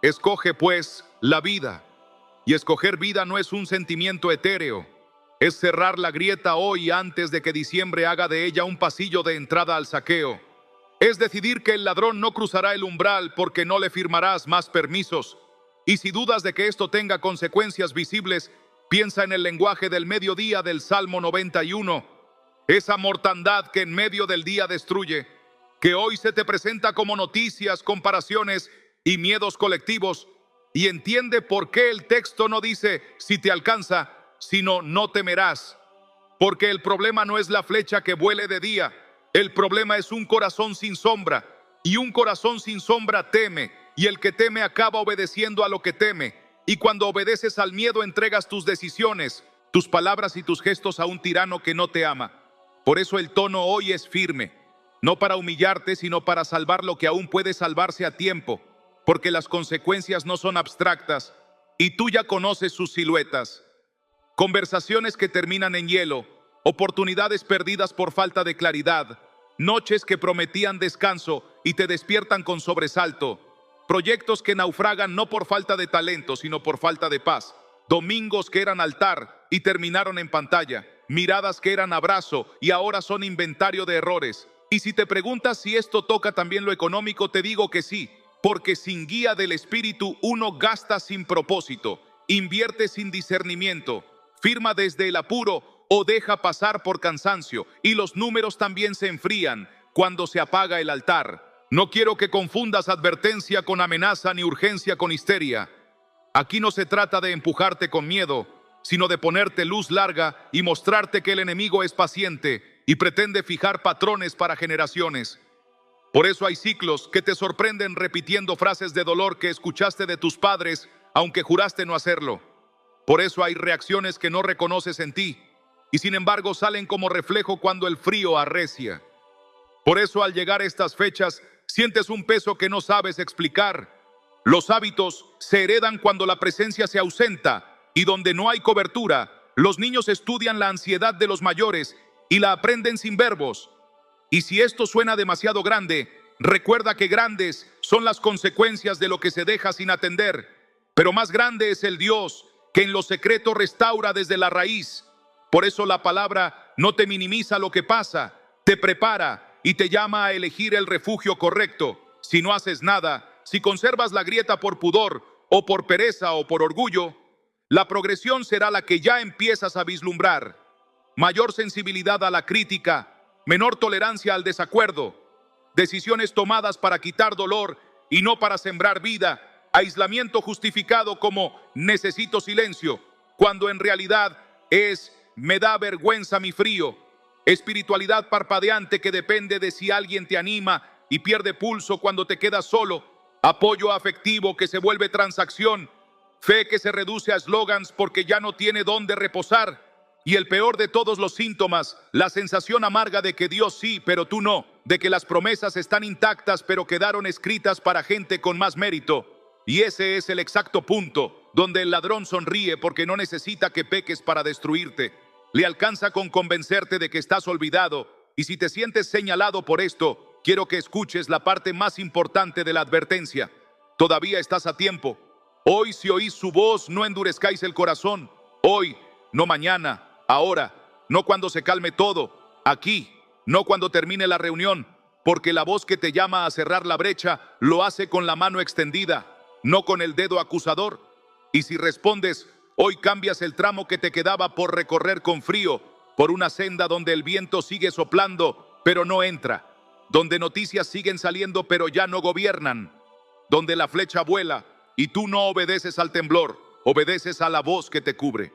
Escoge pues la vida. Y escoger vida no es un sentimiento etéreo, es cerrar la grieta hoy antes de que diciembre haga de ella un pasillo de entrada al saqueo. Es decidir que el ladrón no cruzará el umbral porque no le firmarás más permisos. Y si dudas de que esto tenga consecuencias visibles, piensa en el lenguaje del mediodía del Salmo 91. Esa mortandad que en medio del día destruye, que hoy se te presenta como noticias, comparaciones y miedos colectivos. Y entiende por qué el texto no dice si te alcanza, sino no temerás. Porque el problema no es la flecha que vuele de día. El problema es un corazón sin sombra, y un corazón sin sombra teme, y el que teme acaba obedeciendo a lo que teme. Y cuando obedeces al miedo entregas tus decisiones, tus palabras y tus gestos a un tirano que no te ama. Por eso el tono hoy es firme, no para humillarte, sino para salvar lo que aún puede salvarse a tiempo, porque las consecuencias no son abstractas, y tú ya conoces sus siluetas. Conversaciones que terminan en hielo, oportunidades perdidas por falta de claridad, noches que prometían descanso y te despiertan con sobresalto, proyectos que naufragan no por falta de talento, sino por falta de paz. Domingos que eran altar y terminaron en pantalla. Miradas que eran abrazo y ahora son inventario de errores. Y si te preguntas si esto toca también lo económico, te digo que sí, porque sin guía del Espíritu uno gasta sin propósito, invierte sin discernimiento, firma desde el apuro o deja pasar por cansancio, y los números también se enfrían cuando se apaga el altar. No quiero que confundas advertencia con amenaza ni urgencia con histeria. Aquí no se trata de empujarte con miedo, sino de ponerte luz larga y mostrarte que el enemigo es paciente y pretende fijar patrones para generaciones. Por eso hay ciclos que te sorprenden repitiendo frases de dolor que escuchaste de tus padres, aunque juraste no hacerlo. Por eso hay reacciones que no reconoces en ti, y sin embargo salen como reflejo cuando el frío arrecia. Por eso al llegar a estas fechas, sientes un peso que no sabes explicar. Los hábitos se heredan cuando la presencia se ausenta, y donde no hay cobertura, los niños estudian la ansiedad de los mayores y la aprenden sin verbos. Y si esto suena demasiado grande, recuerda que grandes son las consecuencias de lo que se deja sin atender. Pero más grande es el Dios que en lo secreto restaura desde la raíz. Por eso la palabra no te minimiza lo que pasa, te prepara y te llama a elegir el refugio correcto. Si no haces nada, si conservas la grieta por pudor o por pereza o por orgullo, la progresión será la que ya empiezas a vislumbrar. Mayor sensibilidad a la crítica, menor tolerancia al desacuerdo, decisiones tomadas para quitar dolor y no para sembrar vida, aislamiento justificado como necesito silencio, cuando en realidad es me da vergüenza mi frío, espiritualidad parpadeante que depende de si alguien te anima y pierde pulso cuando te quedas solo, apoyo afectivo que se vuelve transacción, fe que se reduce a eslogans porque ya no tiene dónde reposar. Y el peor de todos los síntomas, la sensación amarga de que Dios sí, pero tú no, de que las promesas están intactas pero quedaron escritas para gente con más mérito. Y ese es el exacto punto donde el ladrón sonríe porque no necesita que peques para destruirte. Le alcanza con convencerte de que estás olvidado. Y si te sientes señalado por esto, quiero que escuches la parte más importante de la advertencia. Todavía estás a tiempo. Hoy, si oís su voz, no endurezcáis el corazón. Hoy, no mañana, ahora, no cuando se calme todo, aquí, no cuando termine la reunión, porque la voz que te llama a cerrar la brecha lo hace con la mano extendida, no con el dedo acusador. Y si respondes, hoy cambias el tramo que te quedaba por recorrer con frío, por una senda donde el viento sigue soplando, pero no entra, donde noticias siguen saliendo, pero ya no gobiernan, donde la flecha vuela, y tú no obedeces al temblor, obedeces a la voz que te cubre.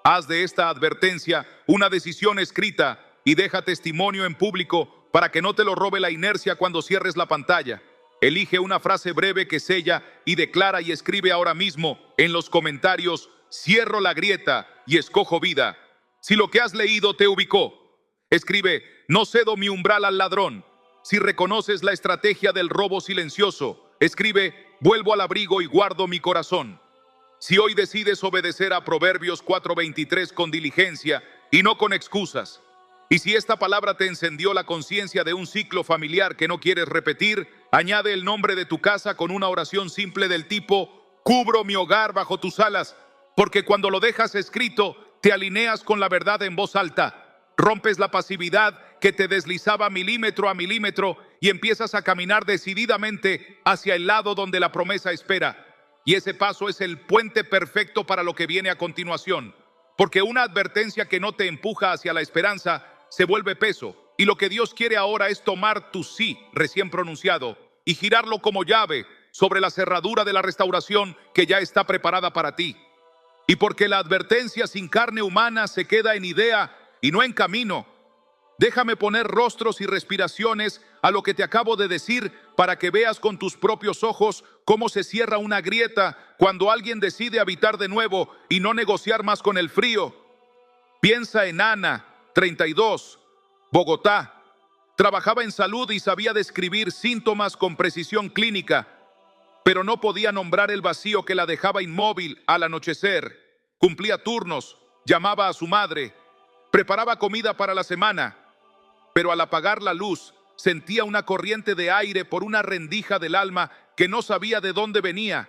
Haz de esta advertencia una decisión escrita y deja testimonio en público para que no te lo robe la inercia cuando cierres la pantalla. Elige una frase breve que sella y declara y escribe ahora mismo en los comentarios: cierro la grieta y escojo vida. Si lo que has leído te ubicó, escribe: no cedo mi umbral al ladrón. Si reconoces la estrategia del robo silencioso, escribe: vuelvo al abrigo y guardo mi corazón. Si hoy decides obedecer a Proverbios 4:23 con diligencia y no con excusas, y si esta palabra te encendió la conciencia de un ciclo familiar que no quieres repetir, añade el nombre de tu casa con una oración simple del tipo: cubro mi hogar bajo tus alas, porque cuando lo dejas escrito, te alineas con la verdad en voz alta, rompes la pasividad que te deslizaba milímetro a milímetro y empiezas a caminar decididamente hacia el lado donde la promesa espera. Y ese paso es el puente perfecto para lo que viene a continuación, porque una advertencia que no te empuja hacia la esperanza se vuelve peso, y lo que Dios quiere ahora es tomar tu sí recién pronunciado y girarlo como llave sobre la cerradura de la restauración que ya está preparada para ti. Y porque la advertencia sin carne humana se queda en idea y no en camino, déjame poner rostros y respiraciones a lo que te acabo de decir para que veas con tus propios ojos cómo se cierra una grieta cuando alguien decide habitar de nuevo y no negociar más con el frío. Piensa en Ana, 32, Bogotá. Trabajaba en salud y sabía describir síntomas con precisión clínica, pero no podía nombrar el vacío que la dejaba inmóvil al anochecer. Cumplía turnos, llamaba a su madre, preparaba comida para la semana, pero al apagar la luz sentía una corriente de aire por una rendija del alma que no sabía de dónde venía.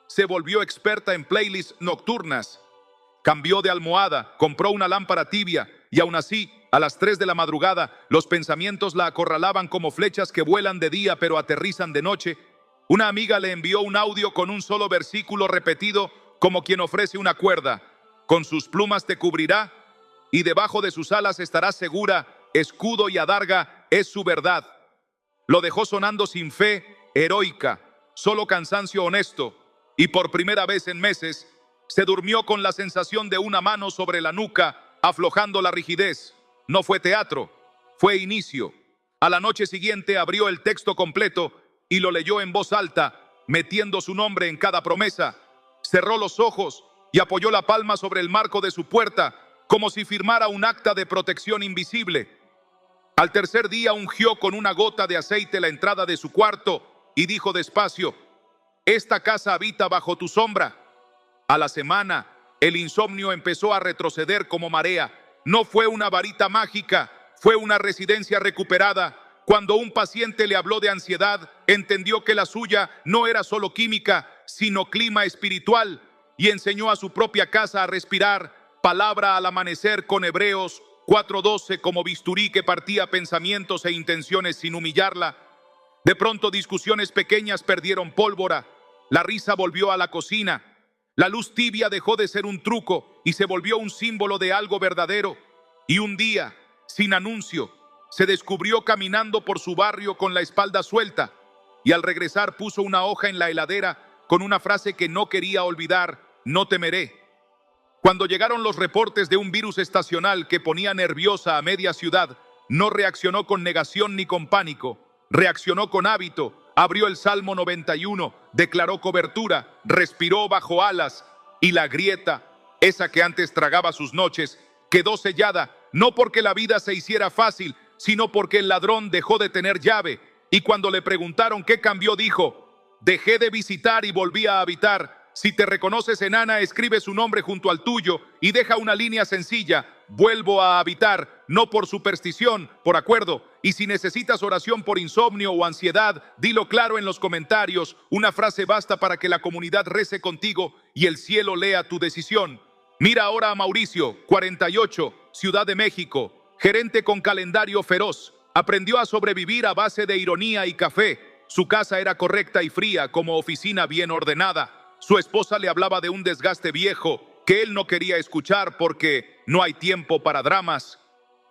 Se volvió experta en playlists nocturnas. Cambió de almohada, compró una lámpara tibia y aún así, a las 3 de la madrugada, los pensamientos la acorralaban como flechas que vuelan de día pero aterrizan de noche. Una amiga le envió un audio con un solo versículo repetido como quien ofrece una cuerda. Con sus plumas te cubrirá y debajo de sus alas estarás segura. Escudo y adarga es su verdad. Lo dejó sonando sin fe, heroica, solo cansancio honesto. Y por primera vez en meses, se durmió con la sensación de una mano sobre la nuca, aflojando la rigidez. No fue teatro, fue inicio. A la noche siguiente abrió el texto completo y lo leyó en voz alta, metiendo su nombre en cada promesa. Cerró los ojos y apoyó la palma sobre el marco de su puerta, como si firmara un acta de protección invisible. Al tercer día ungió con una gota de aceite la entrada de su cuarto y dijo despacio: esta casa habita bajo tu sombra. A la semana, el insomnio empezó a retroceder como marea. No fue una varita mágica, fue una residencia recuperada. Cuando un paciente le habló de ansiedad, entendió que la suya no era solo química, sino clima espiritual, y enseñó a su propia casa a respirar palabra al amanecer con Hebreos 4:12 como bisturí que partía pensamientos e intenciones sin humillarla. De pronto discusiones pequeñas perdieron pólvora, la risa volvió a la cocina, la luz tibia dejó de ser un truco y se volvió un símbolo de algo verdadero. Y un día, sin anuncio, se descubrió caminando por su barrio con la espalda suelta y al regresar puso una hoja en la heladera con una frase que no quería olvidar: no temeré. Cuando llegaron los reportes de un virus estacional que ponía nerviosa a media ciudad, no reaccionó con negación ni con pánico, reaccionó con hábito. Abrió el Salmo 91, declaró cobertura, respiró bajo alas y la grieta, esa que antes tragaba sus noches, quedó sellada, no porque la vida se hiciera fácil, sino porque el ladrón dejó de tener llave. Y cuando le preguntaron qué cambió, dijo: dejé de visitar y volví a habitar. Si te reconoces enana, escribe su nombre junto al tuyo y deja una línea sencilla: vuelvo a habitar, no por superstición, por acuerdo. Y si necesitas oración por insomnio o ansiedad, dilo claro en los comentarios. Una frase basta para que la comunidad rece contigo y el cielo lea tu decisión. Mira ahora a Mauricio, 48, Ciudad de México, gerente con calendario feroz. Aprendió a sobrevivir a base de ironía y café. Su casa era correcta y fría, como oficina bien ordenada. Su esposa le hablaba de un desgaste viejo que él no quería escuchar porque no hay tiempo para dramas.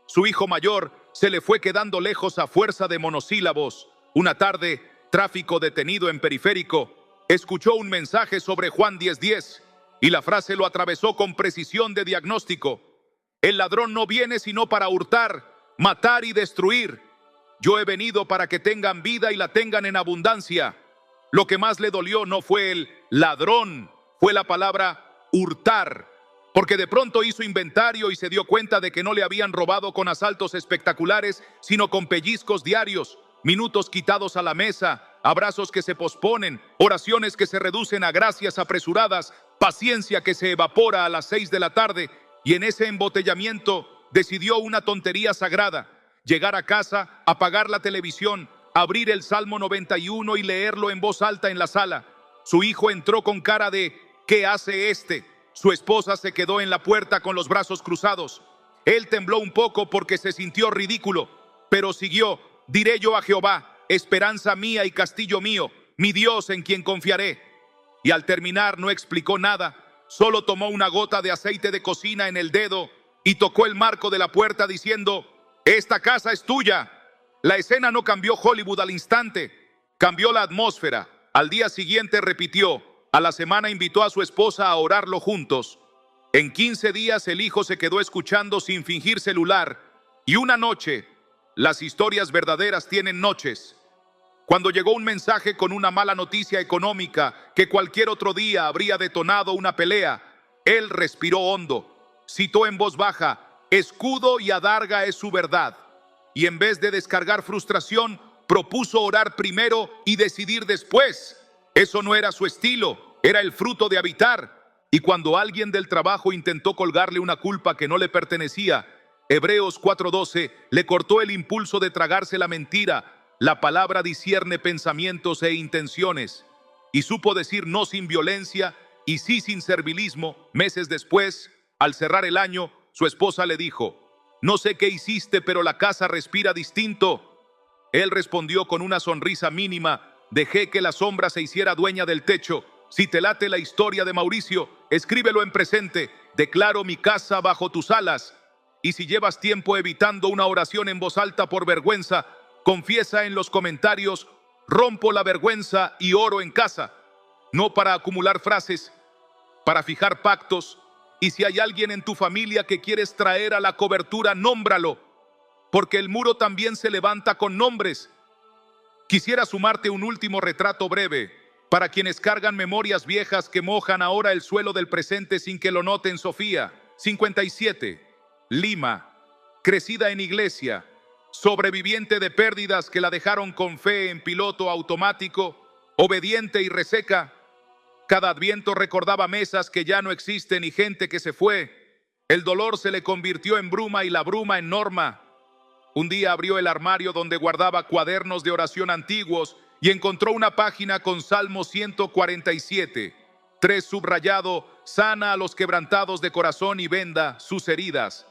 Su hijo mayor se le fue quedando lejos a fuerza de monosílabos. Una tarde, tráfico detenido en Periférico, escuchó un mensaje sobre Juan 10:10 y la frase lo atravesó con precisión de diagnóstico: el ladrón no viene sino para hurtar, matar y destruir. Yo he venido para que tengan vida y la tengan en abundancia. Lo que más le dolió no fue el ladrón, fue la palabra hurtar, porque de pronto hizo inventario y se dio cuenta de que no le habían robado con asaltos espectaculares, sino con pellizcos diarios, minutos quitados a la mesa, abrazos que se posponen, oraciones que se reducen a gracias apresuradas, paciencia que se evapora a las 6 de la tarde, y en ese embotellamiento decidió una tontería sagrada: llegar a casa, apagar la televisión, abrir el Salmo 91 y leerlo en voz alta en la sala. Su hijo entró con cara de ¿qué hace este? Su esposa se quedó en la puerta con los brazos cruzados. Él tembló un poco porque se sintió ridículo, pero siguió: diré yo a Jehová, esperanza mía y castillo mío, mi Dios en quien confiaré. Y al terminar no explicó nada, solo tomó una gota de aceite de cocina en el dedo y tocó el marco de la puerta diciendo: esta casa es tuya. La escena no cambió Hollywood al instante, cambió la atmósfera. Al día siguiente repitió. A la semana invitó a su esposa a orarlo juntos. En 15 días el hijo se quedó escuchando sin fingir celular. Y una noche, las historias verdaderas tienen noches. Cuando llegó un mensaje con una mala noticia económica que cualquier otro día habría detonado una pelea, él respiró hondo, citó en voz baja: escudo y adarga es su verdad. Y en vez de descargar frustración, propuso orar primero y decidir después. Eso no era su estilo, era el fruto de habitar. Y cuando alguien del trabajo intentó colgarle una culpa que no le pertenecía, Hebreos 4:12 le cortó el impulso de tragarse la mentira. La palabra discierne pensamientos e intenciones. Y supo decir no sin violencia y sí sin servilismo. Meses después, al cerrar el año, su esposa le dijo: no sé qué hiciste, pero la casa respira distinto. Él respondió con una sonrisa mínima: dejé que la sombra se hiciera dueña del techo. Si te late la historia de Mauricio, escríbelo en presente. Declaro mi casa bajo tus alas. Y si llevas tiempo evitando una oración en voz alta por vergüenza, confiesa en los comentarios: rompo la vergüenza y oro en casa. No para acumular frases, para fijar pactos. Y si hay alguien en tu familia que quieres traer a la cobertura, nómbralo, porque el muro también se levanta con nombres. Quisiera sumarte un último retrato breve para quienes cargan memorias viejas que mojan ahora el suelo del presente sin que lo noten. Sofía, 57, Lima, crecida en iglesia, sobreviviente de pérdidas que la dejaron con fe en piloto automático, obediente y reseca. Cada adviento recordaba mesas que ya no existen y gente que se fue. El dolor se le convirtió en bruma y la bruma en norma. Un día abrió el armario donde guardaba cuadernos de oración antiguos y encontró una página con Salmo 147, 3 subrayado: sana a los quebrantados de corazón y venda sus heridas.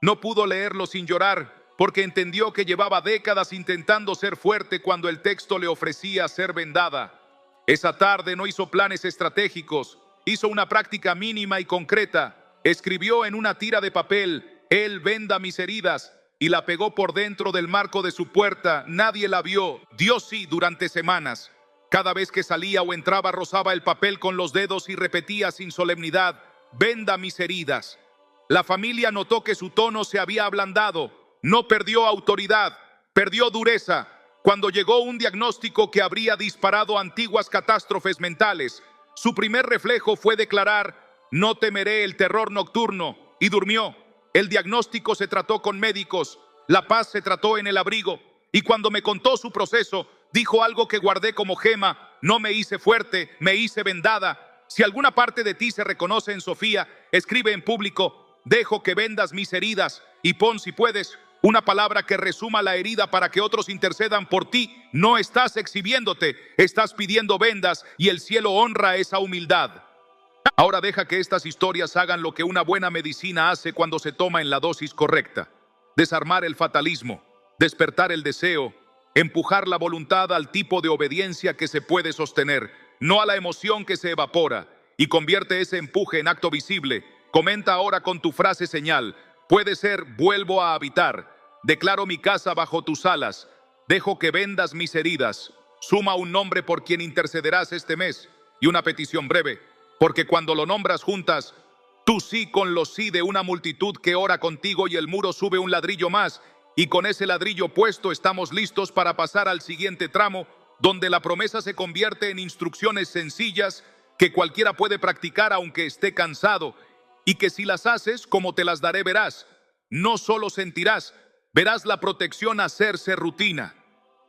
No pudo leerlo sin llorar, porque entendió que llevaba décadas intentando ser fuerte cuando el texto le ofrecía ser vendada. Esa tarde no hizo planes estratégicos, hizo una práctica mínima y concreta. Escribió en una tira de papel: Él venda mis heridas, y la pegó por dentro del marco de su puerta. Nadie la vio, Dios sí, durante semanas. Cada vez que salía o entraba rozaba el papel con los dedos y repetía sin solemnidad: venda mis heridas. La familia notó que su tono se había ablandado. No perdió autoridad, perdió dureza. Cuando llegó un diagnóstico que habría disparado antiguas catástrofes mentales, su primer reflejo fue declarar: no temeré el terror nocturno, y durmió. El diagnóstico se trató con médicos, la paz se trató en el abrigo. Y cuando me contó su proceso, dijo algo que guardé como gema: no me hice fuerte, me hice vendada. Si alguna parte de ti se reconoce en Sofía, escribe en público: dejo que vendas mis heridas, y pon, si puedes, una palabra que resuma la herida para que otros intercedan por ti. No estás exhibiéndote, estás pidiendo vendas, y el cielo honra esa humildad. Ahora deja que estas historias hagan lo que una buena medicina hace cuando se toma en la dosis correcta: desarmar el fatalismo, despertar el deseo, empujar la voluntad al tipo de obediencia que se puede sostener, no a la emoción que se evapora, y convierte ese empuje en acto visible. Comenta ahora con tu frase señal. Puede ser: vuelvo a habitar, declaro mi casa bajo tus alas, dejo que vendas mis heridas. Suma un nombre por quien intercederás este mes y una petición breve, porque cuando lo nombras juntas, tú sí con los sí de una multitud que ora contigo, y el muro sube un ladrillo más, y con ese ladrillo puesto estamos listos para pasar al siguiente tramo, donde la promesa se convierte en instrucciones sencillas que cualquiera puede practicar aunque esté cansado, y que si las haces como te las daré verás. No solo sentirás, verás la protección hacerse rutina.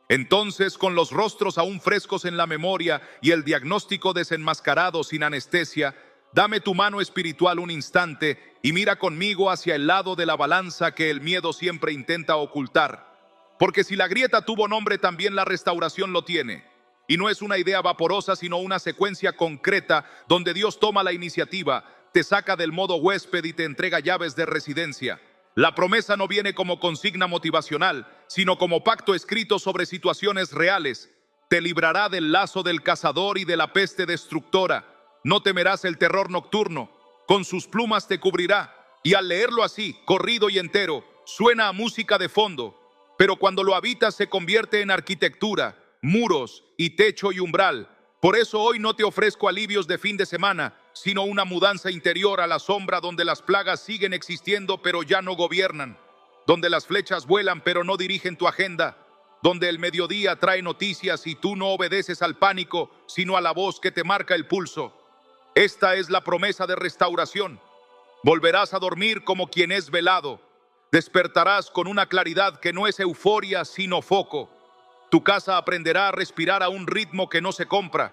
Entonces, con los rostros aún frescos en la memoria y el diagnóstico desenmascarado sin anestesia, dame tu mano espiritual un instante y mira conmigo hacia el lado de la balanza que el miedo siempre intenta ocultar. Porque si la grieta tuvo nombre, también la restauración lo tiene. Y no es una idea vaporosa, sino una secuencia concreta donde Dios toma la iniciativa, te saca del modo huésped y te entrega llaves de residencia. La promesa no viene como consigna motivacional, sino como pacto escrito sobre situaciones reales. Te librará del lazo del cazador y de la peste destructora. No temerás el terror nocturno, con sus plumas te cubrirá. Y al leerlo así, corrido y entero, suena a música de fondo. Pero cuando lo habitas se convierte en arquitectura, muros y techo y umbral. Por eso hoy no te ofrezco alivios de fin de semana, sino una mudanza interior a la sombra, donde las plagas siguen existiendo pero ya no gobiernan, donde las flechas vuelan pero no dirigen tu agenda, donde el mediodía trae noticias y tú no obedeces al pánico, sino a la voz que te marca el pulso. Esta es la promesa de restauración. Volverás a dormir como quien es velado. Despertarás con una claridad que no es euforia sino foco. Tu casa aprenderá a respirar a un ritmo que no se compra.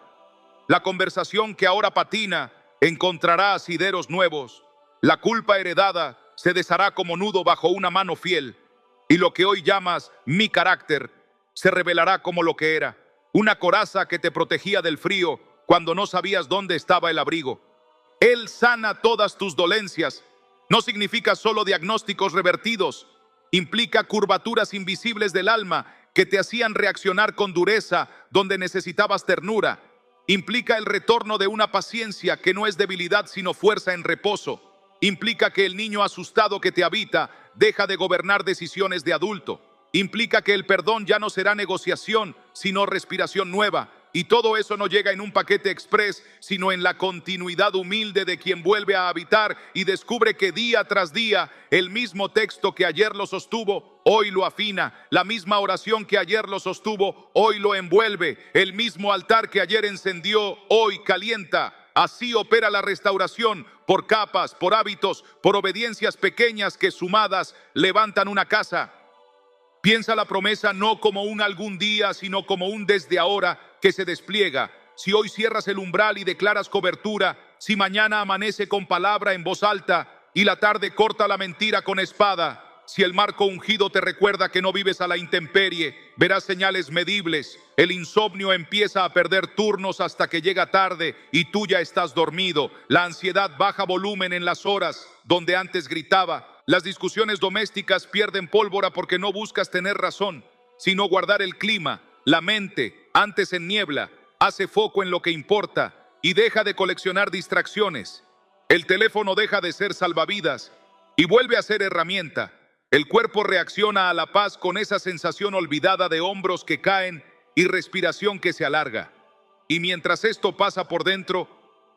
La conversación que ahora patina encontrará asideros nuevos. La culpa heredada se deshará como nudo bajo una mano fiel, y lo que hoy llamas mi carácter se revelará como lo que era, una coraza que te protegía del frío cuando no sabías dónde estaba el abrigo. Él sana todas tus dolencias. No significa solo diagnósticos revertidos, implica curvaturas invisibles del alma que te hacían reaccionar con dureza donde necesitabas ternura. Implica el retorno de una paciencia que no es debilidad sino fuerza en reposo. Implica que el niño asustado que te habita deja de gobernar decisiones de adulto. Implica que el perdón ya no será negociación, sino respiración nueva. Y todo eso no llega en un paquete express, sino en la continuidad humilde de quien vuelve a habitar y descubre que día tras día el mismo texto que ayer lo sostuvo, hoy lo afina. La misma oración que ayer lo sostuvo, hoy lo envuelve. El mismo altar que ayer encendió, hoy calienta. Así opera la restauración, por capas, por hábitos, por obediencias pequeñas que sumadas levantan una casa. Piensa la promesa no como un algún día, sino como un desde ahora que se despliega. Si hoy cierras el umbral y declaras cobertura, si mañana amanece con palabra en voz alta y la tarde corta la mentira con espada, si el marco ungido te recuerda que no vives a la intemperie, verás señales medibles. El insomnio empieza a perder turnos hasta que llega tarde y tú ya estás dormido. La ansiedad baja volumen en las horas donde antes gritaba. Las discusiones domésticas pierden pólvora porque no buscas tener razón, sino guardar el clima. La mente, antes en niebla, hace foco en lo que importa y deja de coleccionar distracciones. El teléfono deja de ser salvavidas y vuelve a ser herramienta. El cuerpo reacciona a la paz con esa sensación olvidada de hombros que caen y respiración que se alarga. Y mientras esto pasa por dentro,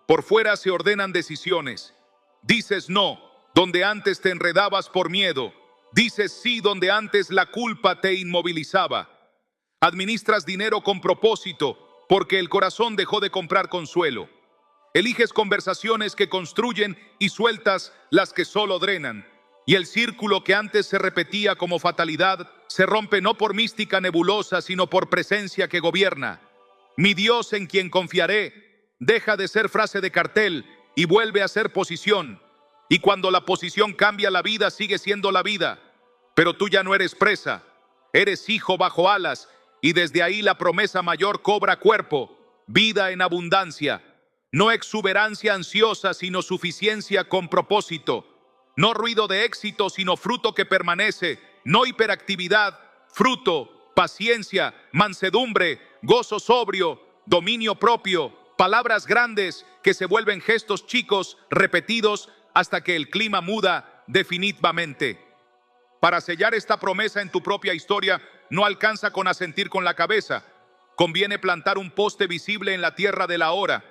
por fuera se ordenan decisiones. Dices no donde antes te enredabas por miedo. Dices sí donde antes la culpa te inmovilizaba. Administras dinero con propósito porque el corazón dejó de comprar consuelo. Eliges conversaciones que construyen y sueltas las que solo drenan. Y el círculo que antes se repetía como fatalidad se rompe no por mística nebulosa, sino por presencia que gobierna. Mi Dios en quien confiaré deja de ser frase de cartel y vuelve a ser posición. Y cuando la posición cambia, la vida sigue siendo la vida. Pero tú ya no eres presa, eres hijo bajo alas, y desde ahí la promesa mayor cobra cuerpo, vida en abundancia. No exuberancia ansiosa, sino suficiencia con propósito. No ruido de éxito, sino fruto que permanece. No hiperactividad, fruto, paciencia, mansedumbre, gozo sobrio, dominio propio. Palabras grandes que se vuelven gestos chicos, repetidos, hasta que el clima muda definitivamente. Para sellar esta promesa en tu propia historia, no alcanza con asentir con la cabeza. Conviene plantar un poste visible en la tierra de la hora.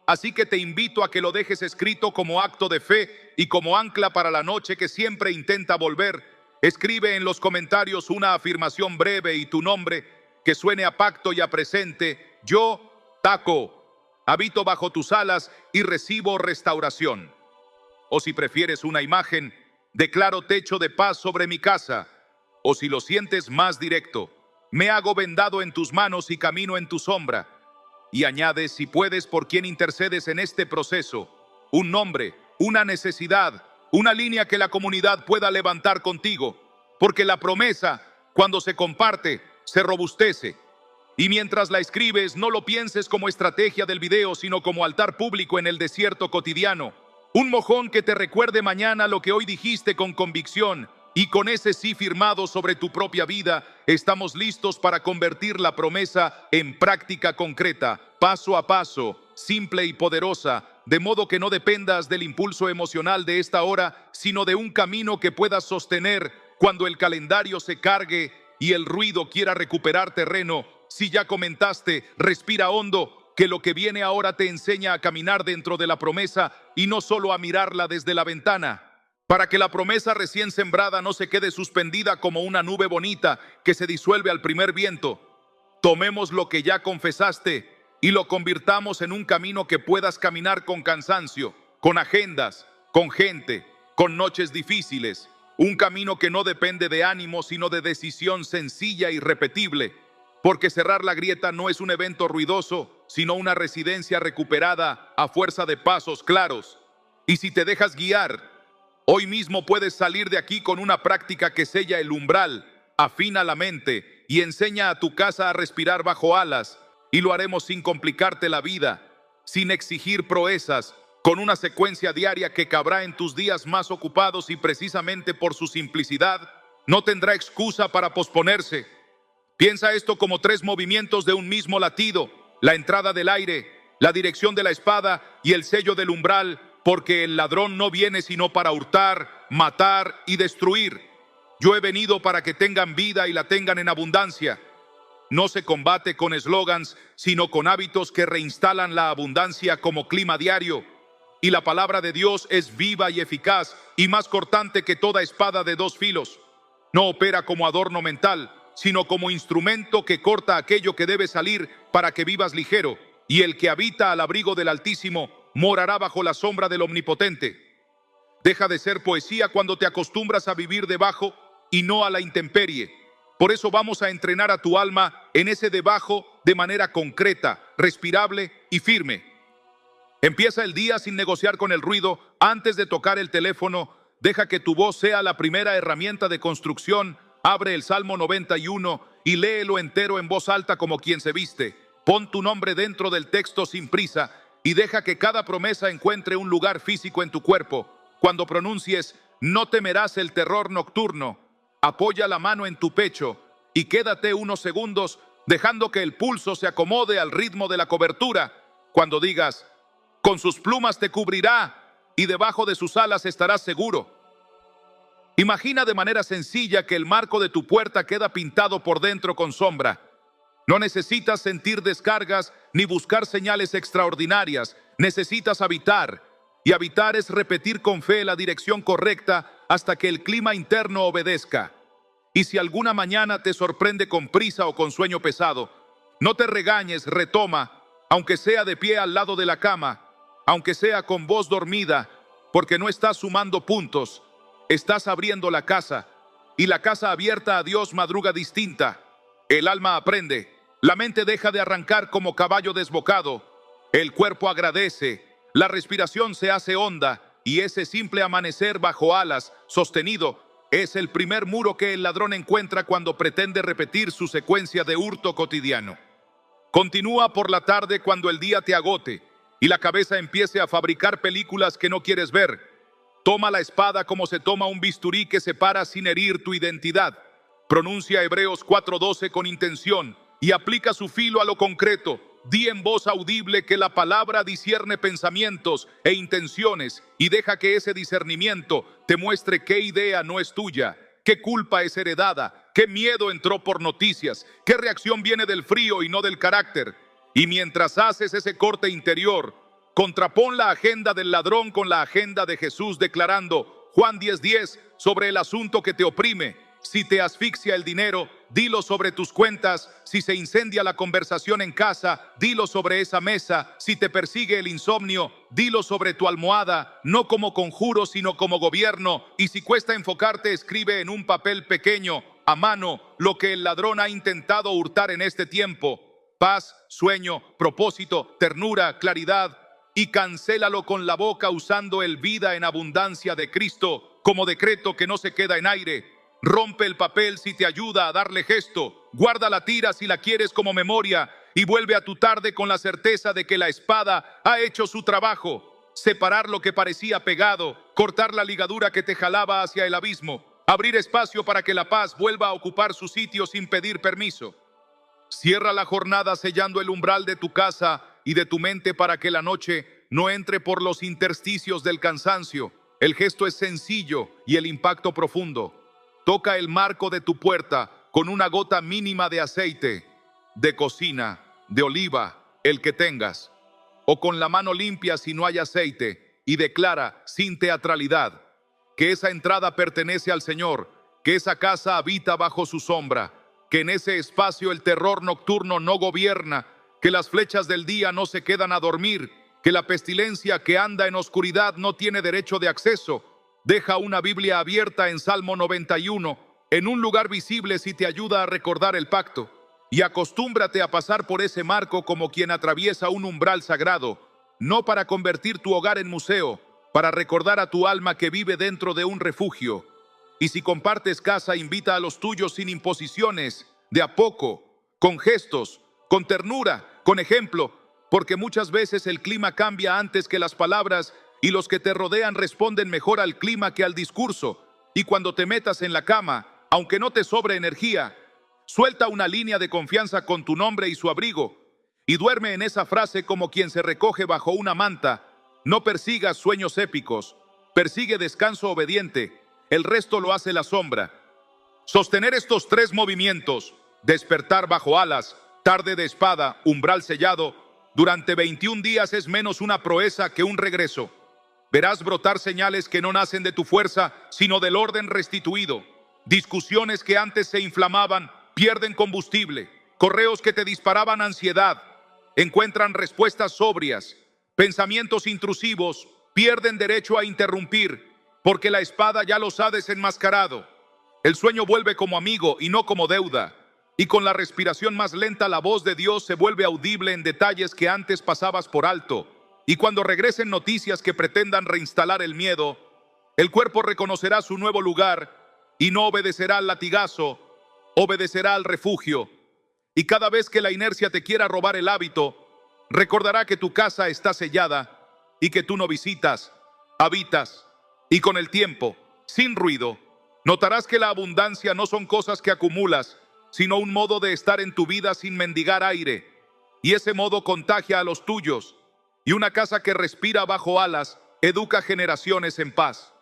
Así que te invito a que lo dejes escrito como acto de fe y como ancla para la noche que siempre intenta volver. Escribe en los comentarios una afirmación breve y tu nombre que suene a pacto y a presente. Yo, Taco, habito bajo tus alas y recibo restauración. O si prefieres una imagen, declaro techo de paz sobre mi casa. O si lo sientes más directo, me hago vendado en tus manos y camino en tu sombra. Y añades, si puedes, por quien intercedes en este proceso, un nombre, una necesidad, una línea que la comunidad pueda levantar contigo, porque la promesa, cuando se comparte, se robustece. Y mientras la escribes, no lo pienses como estrategia del video, sino como altar público en el desierto cotidiano. Un mojón que te recuerde mañana lo que hoy dijiste con convicción, y con ese sí firmado sobre tu propia vida, estamos listos para convertir la promesa en práctica concreta, paso a paso, simple y poderosa, de modo que no dependas del impulso emocional de esta hora, sino de un camino que puedas sostener cuando el calendario se cargue y el ruido quiera recuperar terreno. Si ya comentaste, respira hondo, que lo que viene ahora te enseña a caminar dentro de la promesa y no solo a mirarla desde la ventana. Para que la promesa recién sembrada no se quede suspendida como una nube bonita que se disuelve al primer viento. Tomemos lo que ya confesaste y lo convirtamos en un camino que puedas caminar con cansancio, con agendas, con gente, con noches difíciles. Un camino que no depende de ánimo, sino de decisión sencilla y repetible. Porque cerrar la grieta no es un evento ruidoso, sino una residencia recuperada a fuerza de pasos claros. Y si te dejas guiar, Hoy mismo puedes salir de aquí con una práctica que sella el umbral, afina la mente y enseña a tu casa a respirar bajo alas. Y lo haremos sin complicarte la vida, sin exigir proezas, con una secuencia diaria que cabrá en tus días más ocupados y precisamente por su simplicidad, no tendrá excusa para posponerse. Piensa esto como 3 movimientos de un mismo latido: la entrada del aire, la dirección de la espada y el sello del umbral, porque el ladrón no viene sino para hurtar, matar y destruir. Yo he venido para que tengan vida y la tengan en abundancia. No se combate con eslogans, sino con hábitos que reinstalan la abundancia como clima diario. Y la palabra de Dios es viva y eficaz y más cortante que toda espada de 2 filos. No opera como adorno mental, sino como instrumento que corta aquello que debe salir para que vivas ligero. Y el que habita al abrigo del Altísimo morará bajo la sombra del Omnipotente. Deja de ser poesía cuando te acostumbras a vivir debajo y no a la intemperie. Por eso vamos a entrenar a tu alma en ese debajo de manera concreta, respirable y firme. Empieza el día sin negociar con el ruido. Antes de tocar el teléfono, deja que tu voz sea la primera herramienta de construcción. Abre el Salmo 91 y léelo entero en voz alta como quien se viste. Pon tu nombre dentro del texto sin prisa y deja que cada promesa encuentre un lugar físico en tu cuerpo. Cuando pronuncies, no temerás el terror nocturno. Apoya la mano en tu pecho y quédate unos segundos dejando que el pulso se acomode al ritmo de la cobertura. Cuando digas, con sus plumas te cubrirá y debajo de sus alas estarás seguro. Imagina de manera sencilla que el marco de tu puerta queda pintado por dentro con sombra. No necesitas sentir descargas ni buscar señales extraordinarias. Necesitas habitar. Y habitar es repetir con fe la dirección correcta hasta que el clima interno obedezca. Y si alguna mañana te sorprende con prisa o con sueño pesado, no te regañes, retoma, aunque sea de pie al lado de la cama, aunque sea con voz dormida, porque no estás sumando puntos, estás abriendo la casa, y la casa abierta a Dios madruga distinta. El alma aprende, la mente deja de arrancar como caballo desbocado, el cuerpo agradece, la respiración se hace honda, y ese simple amanecer bajo alas, sostenido, es el primer muro que el ladrón encuentra cuando pretende repetir su secuencia de hurto cotidiano. Continúa por la tarde cuando el día te agote y la cabeza empiece a fabricar películas que no quieres ver. Toma la espada como se toma un bisturí que separa sin herir tu identidad. Pronuncia Hebreos 4:12 con intención y aplica su filo a lo concreto. Di en voz audible que la palabra discierne pensamientos e intenciones y deja que ese discernimiento te muestre qué idea no es tuya, qué culpa es heredada, qué miedo entró por noticias, qué reacción viene del frío y no del carácter. Y mientras haces ese corte interior, contrapón la agenda del ladrón con la agenda de Jesús, declarando Juan 10:10 sobre el asunto que te oprime. Si te asfixia el dinero, dilo sobre tus cuentas. Si se incendia la conversación en casa, dilo sobre esa mesa. Si te persigue el insomnio, dilo sobre tu almohada, no como conjuro, sino como gobierno. Y si cuesta enfocarte, escribe en un papel pequeño, a mano, lo que el ladrón ha intentado hurtar en este tiempo: paz, sueño, propósito, ternura, claridad. Y cancélalo con la boca usando el vida en abundancia de Cristo como decreto que no se queda en aire. Rompe el papel si te ayuda a darle gesto. Guarda la tira si la quieres como memoria. Y vuelve a tu tarde con la certeza de que la espada ha hecho su trabajo. Separar lo que parecía pegado. Cortar la ligadura que te jalaba hacia el abismo. Abrir espacio para que la paz vuelva a ocupar su sitio sin pedir permiso. Cierra la jornada sellando el umbral de tu casa y de tu mente para que la noche no entre por los intersticios del cansancio. El gesto es sencillo y el impacto profundo. Toca el marco de tu puerta con una gota mínima de aceite, de cocina, de oliva, el que tengas, o con la mano limpia si no hay aceite, y declara sin teatralidad que esa entrada pertenece al Señor, que esa casa habita bajo su sombra, que en ese espacio el terror nocturno no gobierna, que las flechas del día no se quedan a dormir, que la pestilencia que anda en oscuridad no tiene derecho de acceso. Deja una Biblia abierta en Salmo 91, en un lugar visible si te ayuda a recordar el pacto. Y acostúmbrate a pasar por ese marco como quien atraviesa un umbral sagrado, no para convertir tu hogar en museo, para recordar a tu alma que vive dentro de un refugio. Y si compartes casa, invita a los tuyos sin imposiciones, de a poco, con gestos, con ternura, con ejemplo, porque muchas veces el clima cambia antes que las palabras y los que te rodean responden mejor al clima que al discurso. Y cuando te metas en la cama, aunque no te sobre energía, suelta una línea de confianza con tu nombre y su abrigo, y duerme en esa frase como quien se recoge bajo una manta. No persigas sueños épicos, persigue descanso obediente, el resto lo hace la sombra. Sostener estos tres movimientos, despertar bajo alas, tarde de espada, umbral sellado, durante 21 días es menos una proeza que un regreso. Verás brotar señales que no nacen de tu fuerza, sino del orden restituido. Discusiones que antes se inflamaban, pierden combustible. Correos que te disparaban ansiedad, encuentran respuestas sobrias. Pensamientos intrusivos pierden derecho a interrumpir, porque la espada ya los ha desenmascarado. El sueño vuelve como amigo y no como deuda. Y con la respiración más lenta la voz de Dios se vuelve audible en detalles que antes pasabas por alto. Y cuando regresen noticias que pretendan reinstalar el miedo, el cuerpo reconocerá su nuevo lugar y no obedecerá al latigazo, obedecerá al refugio. Y cada vez que la inercia te quiera robar el hábito, recordará que tu casa está sellada y que tú no visitas, habitas. Y con el tiempo, sin ruido, notarás que la abundancia no son cosas que acumulas, sino un modo de estar en tu vida sin mendigar aire. Y ese modo contagia a los tuyos. Y una casa que respira bajo alas educa generaciones en paz.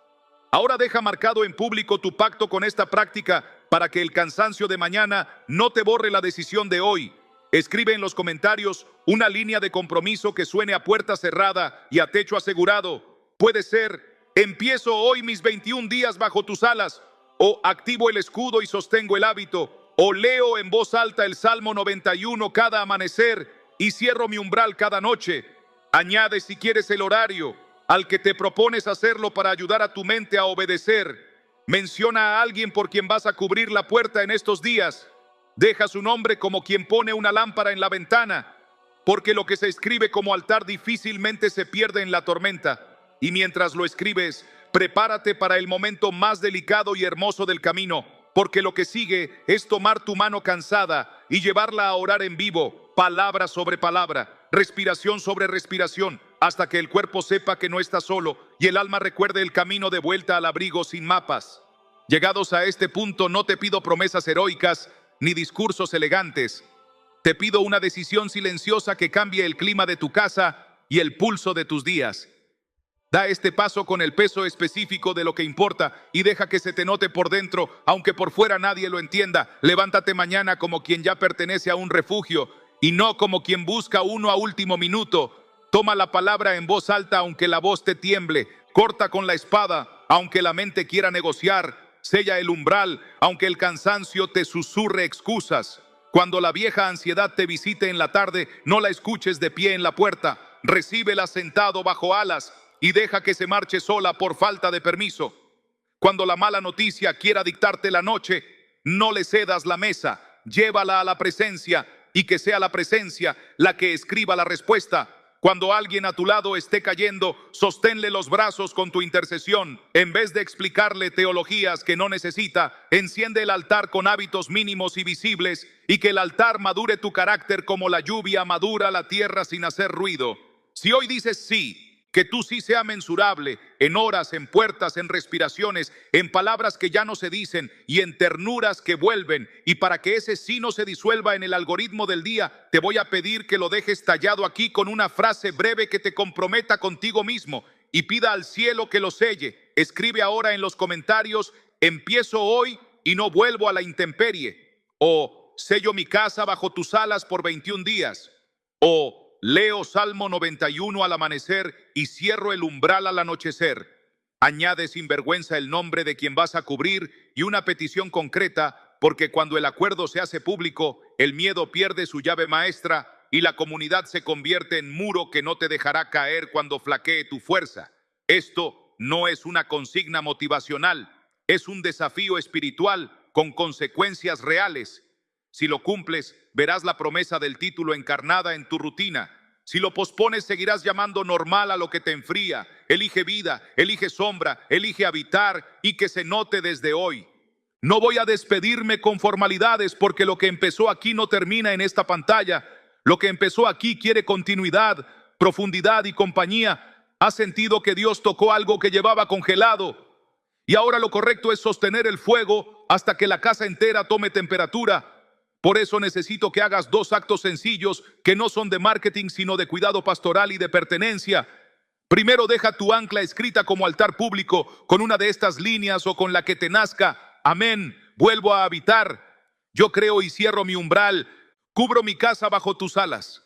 Ahora deja marcado en público tu pacto con esta práctica para que el cansancio de mañana no te borre la decisión de hoy. Escribe en los comentarios una línea de compromiso que suene a puerta cerrada y a techo asegurado. Puede ser: empiezo hoy mis 21 días bajo tus alas, o activo el escudo y sostengo el hábito, o leo en voz alta el Salmo 91 cada amanecer y cierro mi umbral cada noche. Añade, si quieres, el horario al que te propones hacerlo para ayudar a tu mente a obedecer. Menciona a alguien por quien vas a cubrir la puerta en estos días. Deja su nombre como quien pone una lámpara en la ventana, porque lo que se escribe como altar difícilmente se pierde en la tormenta. Y mientras lo escribes, prepárate para el momento más delicado y hermoso del camino, porque lo que sigue es tomar tu mano cansada y llevarla a orar en vivo, palabra sobre palabra, respiración sobre respiración, hasta que el cuerpo sepa que no está solo y el alma recuerde el camino de vuelta al abrigo sin mapas. Llegados a este punto, no te pido promesas heroicas ni discursos elegantes. Te pido una decisión silenciosa que cambie el clima de tu casa y el pulso de tus días. Da este paso con el peso específico de lo que importa y deja que se te note por dentro, aunque por fuera nadie lo entienda. Levántate mañana como quien ya pertenece a un refugio y no como quien busca uno a último minuto. Toma la palabra en voz alta aunque la voz te tiemble. Corta con la espada aunque la mente quiera negociar. Sella el umbral aunque el cansancio te susurre excusas. Cuando la vieja ansiedad te visite en la tarde, no la escuches de pie en la puerta. Recíbela sentado bajo alas y deja que se marche sola por falta de permiso. Cuando la mala noticia quiera dictarte la noche, no le cedas la mesa, llévala a la presencia y que sea la presencia la que escriba la respuesta. Cuando alguien a tu lado esté cayendo, sosténle los brazos con tu intercesión. En vez de explicarle teologías que no necesita, enciende el altar con hábitos mínimos y visibles y que el altar madure tu carácter como la lluvia madura la tierra sin hacer ruido. Si hoy dices sí, que tú sí sea mensurable en horas, en puertas, en respiraciones, en palabras que ya no se dicen y en ternuras que vuelven. Y para que ese sí no se disuelva en el algoritmo del día, te voy a pedir que lo dejes tallado aquí con una frase breve que te comprometa contigo mismo y pida al cielo que lo selle. Escribe ahora en los comentarios: empiezo hoy y no vuelvo a la intemperie. O sello mi casa bajo tus alas por 21 días. O leo Salmo 91 al amanecer y cierro el umbral al anochecer. Añade sin vergüenza el nombre de quien vas a cubrir y una petición concreta, porque cuando el acuerdo se hace público, el miedo pierde su llave maestra y la comunidad se convierte en muro que no te dejará caer cuando flaquee tu fuerza. Esto no es una consigna motivacional, es un desafío espiritual con consecuencias reales. Si lo cumples, verás la promesa del título encarnada en tu rutina. Si lo pospones, seguirás llamando normal a lo que te enfría. Elige vida, elige sombra, elige habitar y que se note desde hoy. No voy a despedirme con formalidades porque lo que empezó aquí no termina en esta pantalla. Lo que empezó aquí quiere continuidad, profundidad y compañía. ¿Has sentido que Dios tocó algo que llevaba congelado? Y ahora lo correcto es sostener el fuego hasta que la casa entera tome temperatura. Por eso necesito que hagas 2 actos sencillos que no son de marketing, sino de cuidado pastoral y de pertenencia. Primero, deja tu ancla escrita como altar público con una de estas líneas o con la que te nazca. Amén, vuelvo a habitar. Yo creo y cierro mi umbral. Cubro mi casa bajo tus alas.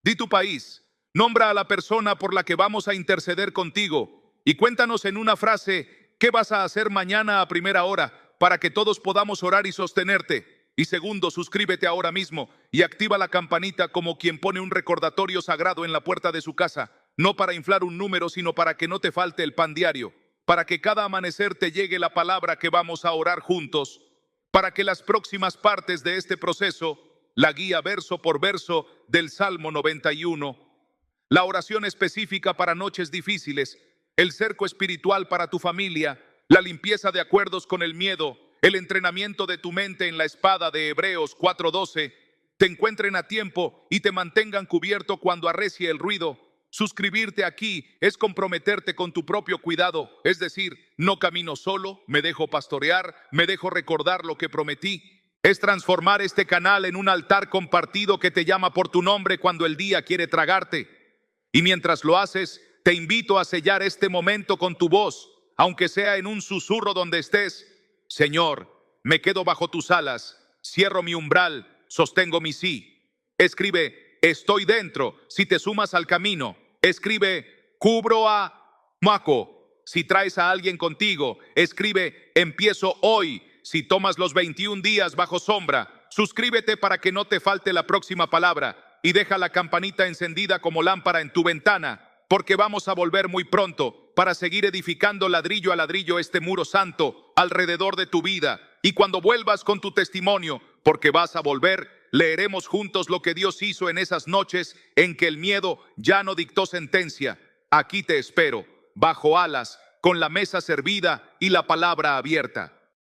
Di tu país. Nombra a la persona por la que vamos a interceder contigo. Y cuéntanos en una frase, ¿qué vas a hacer mañana a primera hora para que todos podamos orar y sostenerte? Y segundo, suscríbete ahora mismo y activa la campanita como quien pone un recordatorio sagrado en la puerta de su casa, no para inflar un número, sino para que no te falte el pan diario, para que cada amanecer te llegue la palabra que vamos a orar juntos, para que las próximas partes de este proceso, la guía verso por verso del Salmo 91, la oración específica para noches difíciles, el cerco espiritual para tu familia, la limpieza de acuerdos con el miedo, el entrenamiento de tu mente en la espada de Hebreos 4:12, te encuentren a tiempo y te mantengan cubierto cuando arrecie el ruido. Suscribirte aquí es comprometerte con tu propio cuidado, es decir, no camino solo, me dejo pastorear, me dejo recordar lo que prometí. Es transformar este canal en un altar compartido que te llama por tu nombre cuando el día quiere tragarte. Y mientras lo haces, te invito a sellar este momento con tu voz, aunque sea en un susurro donde estés. Señor, me quedo bajo tus alas, cierro mi umbral, sostengo mi sí. Escribe, estoy dentro, si te sumas al camino. Escribe, cubro a Maco, si traes a alguien contigo. Escribe, empiezo hoy, si tomas los 21 días bajo sombra. Suscríbete para que no te falte la próxima palabra y deja la campanita encendida como lámpara en tu ventana, porque vamos a volver muy pronto para seguir edificando ladrillo a ladrillo este muro santo alrededor de tu vida. Y cuando vuelvas con tu testimonio, porque vas a volver, leeremos juntos lo que Dios hizo en esas noches en que el miedo ya no dictó sentencia. Aquí te espero, bajo alas, con la mesa servida y la palabra abierta.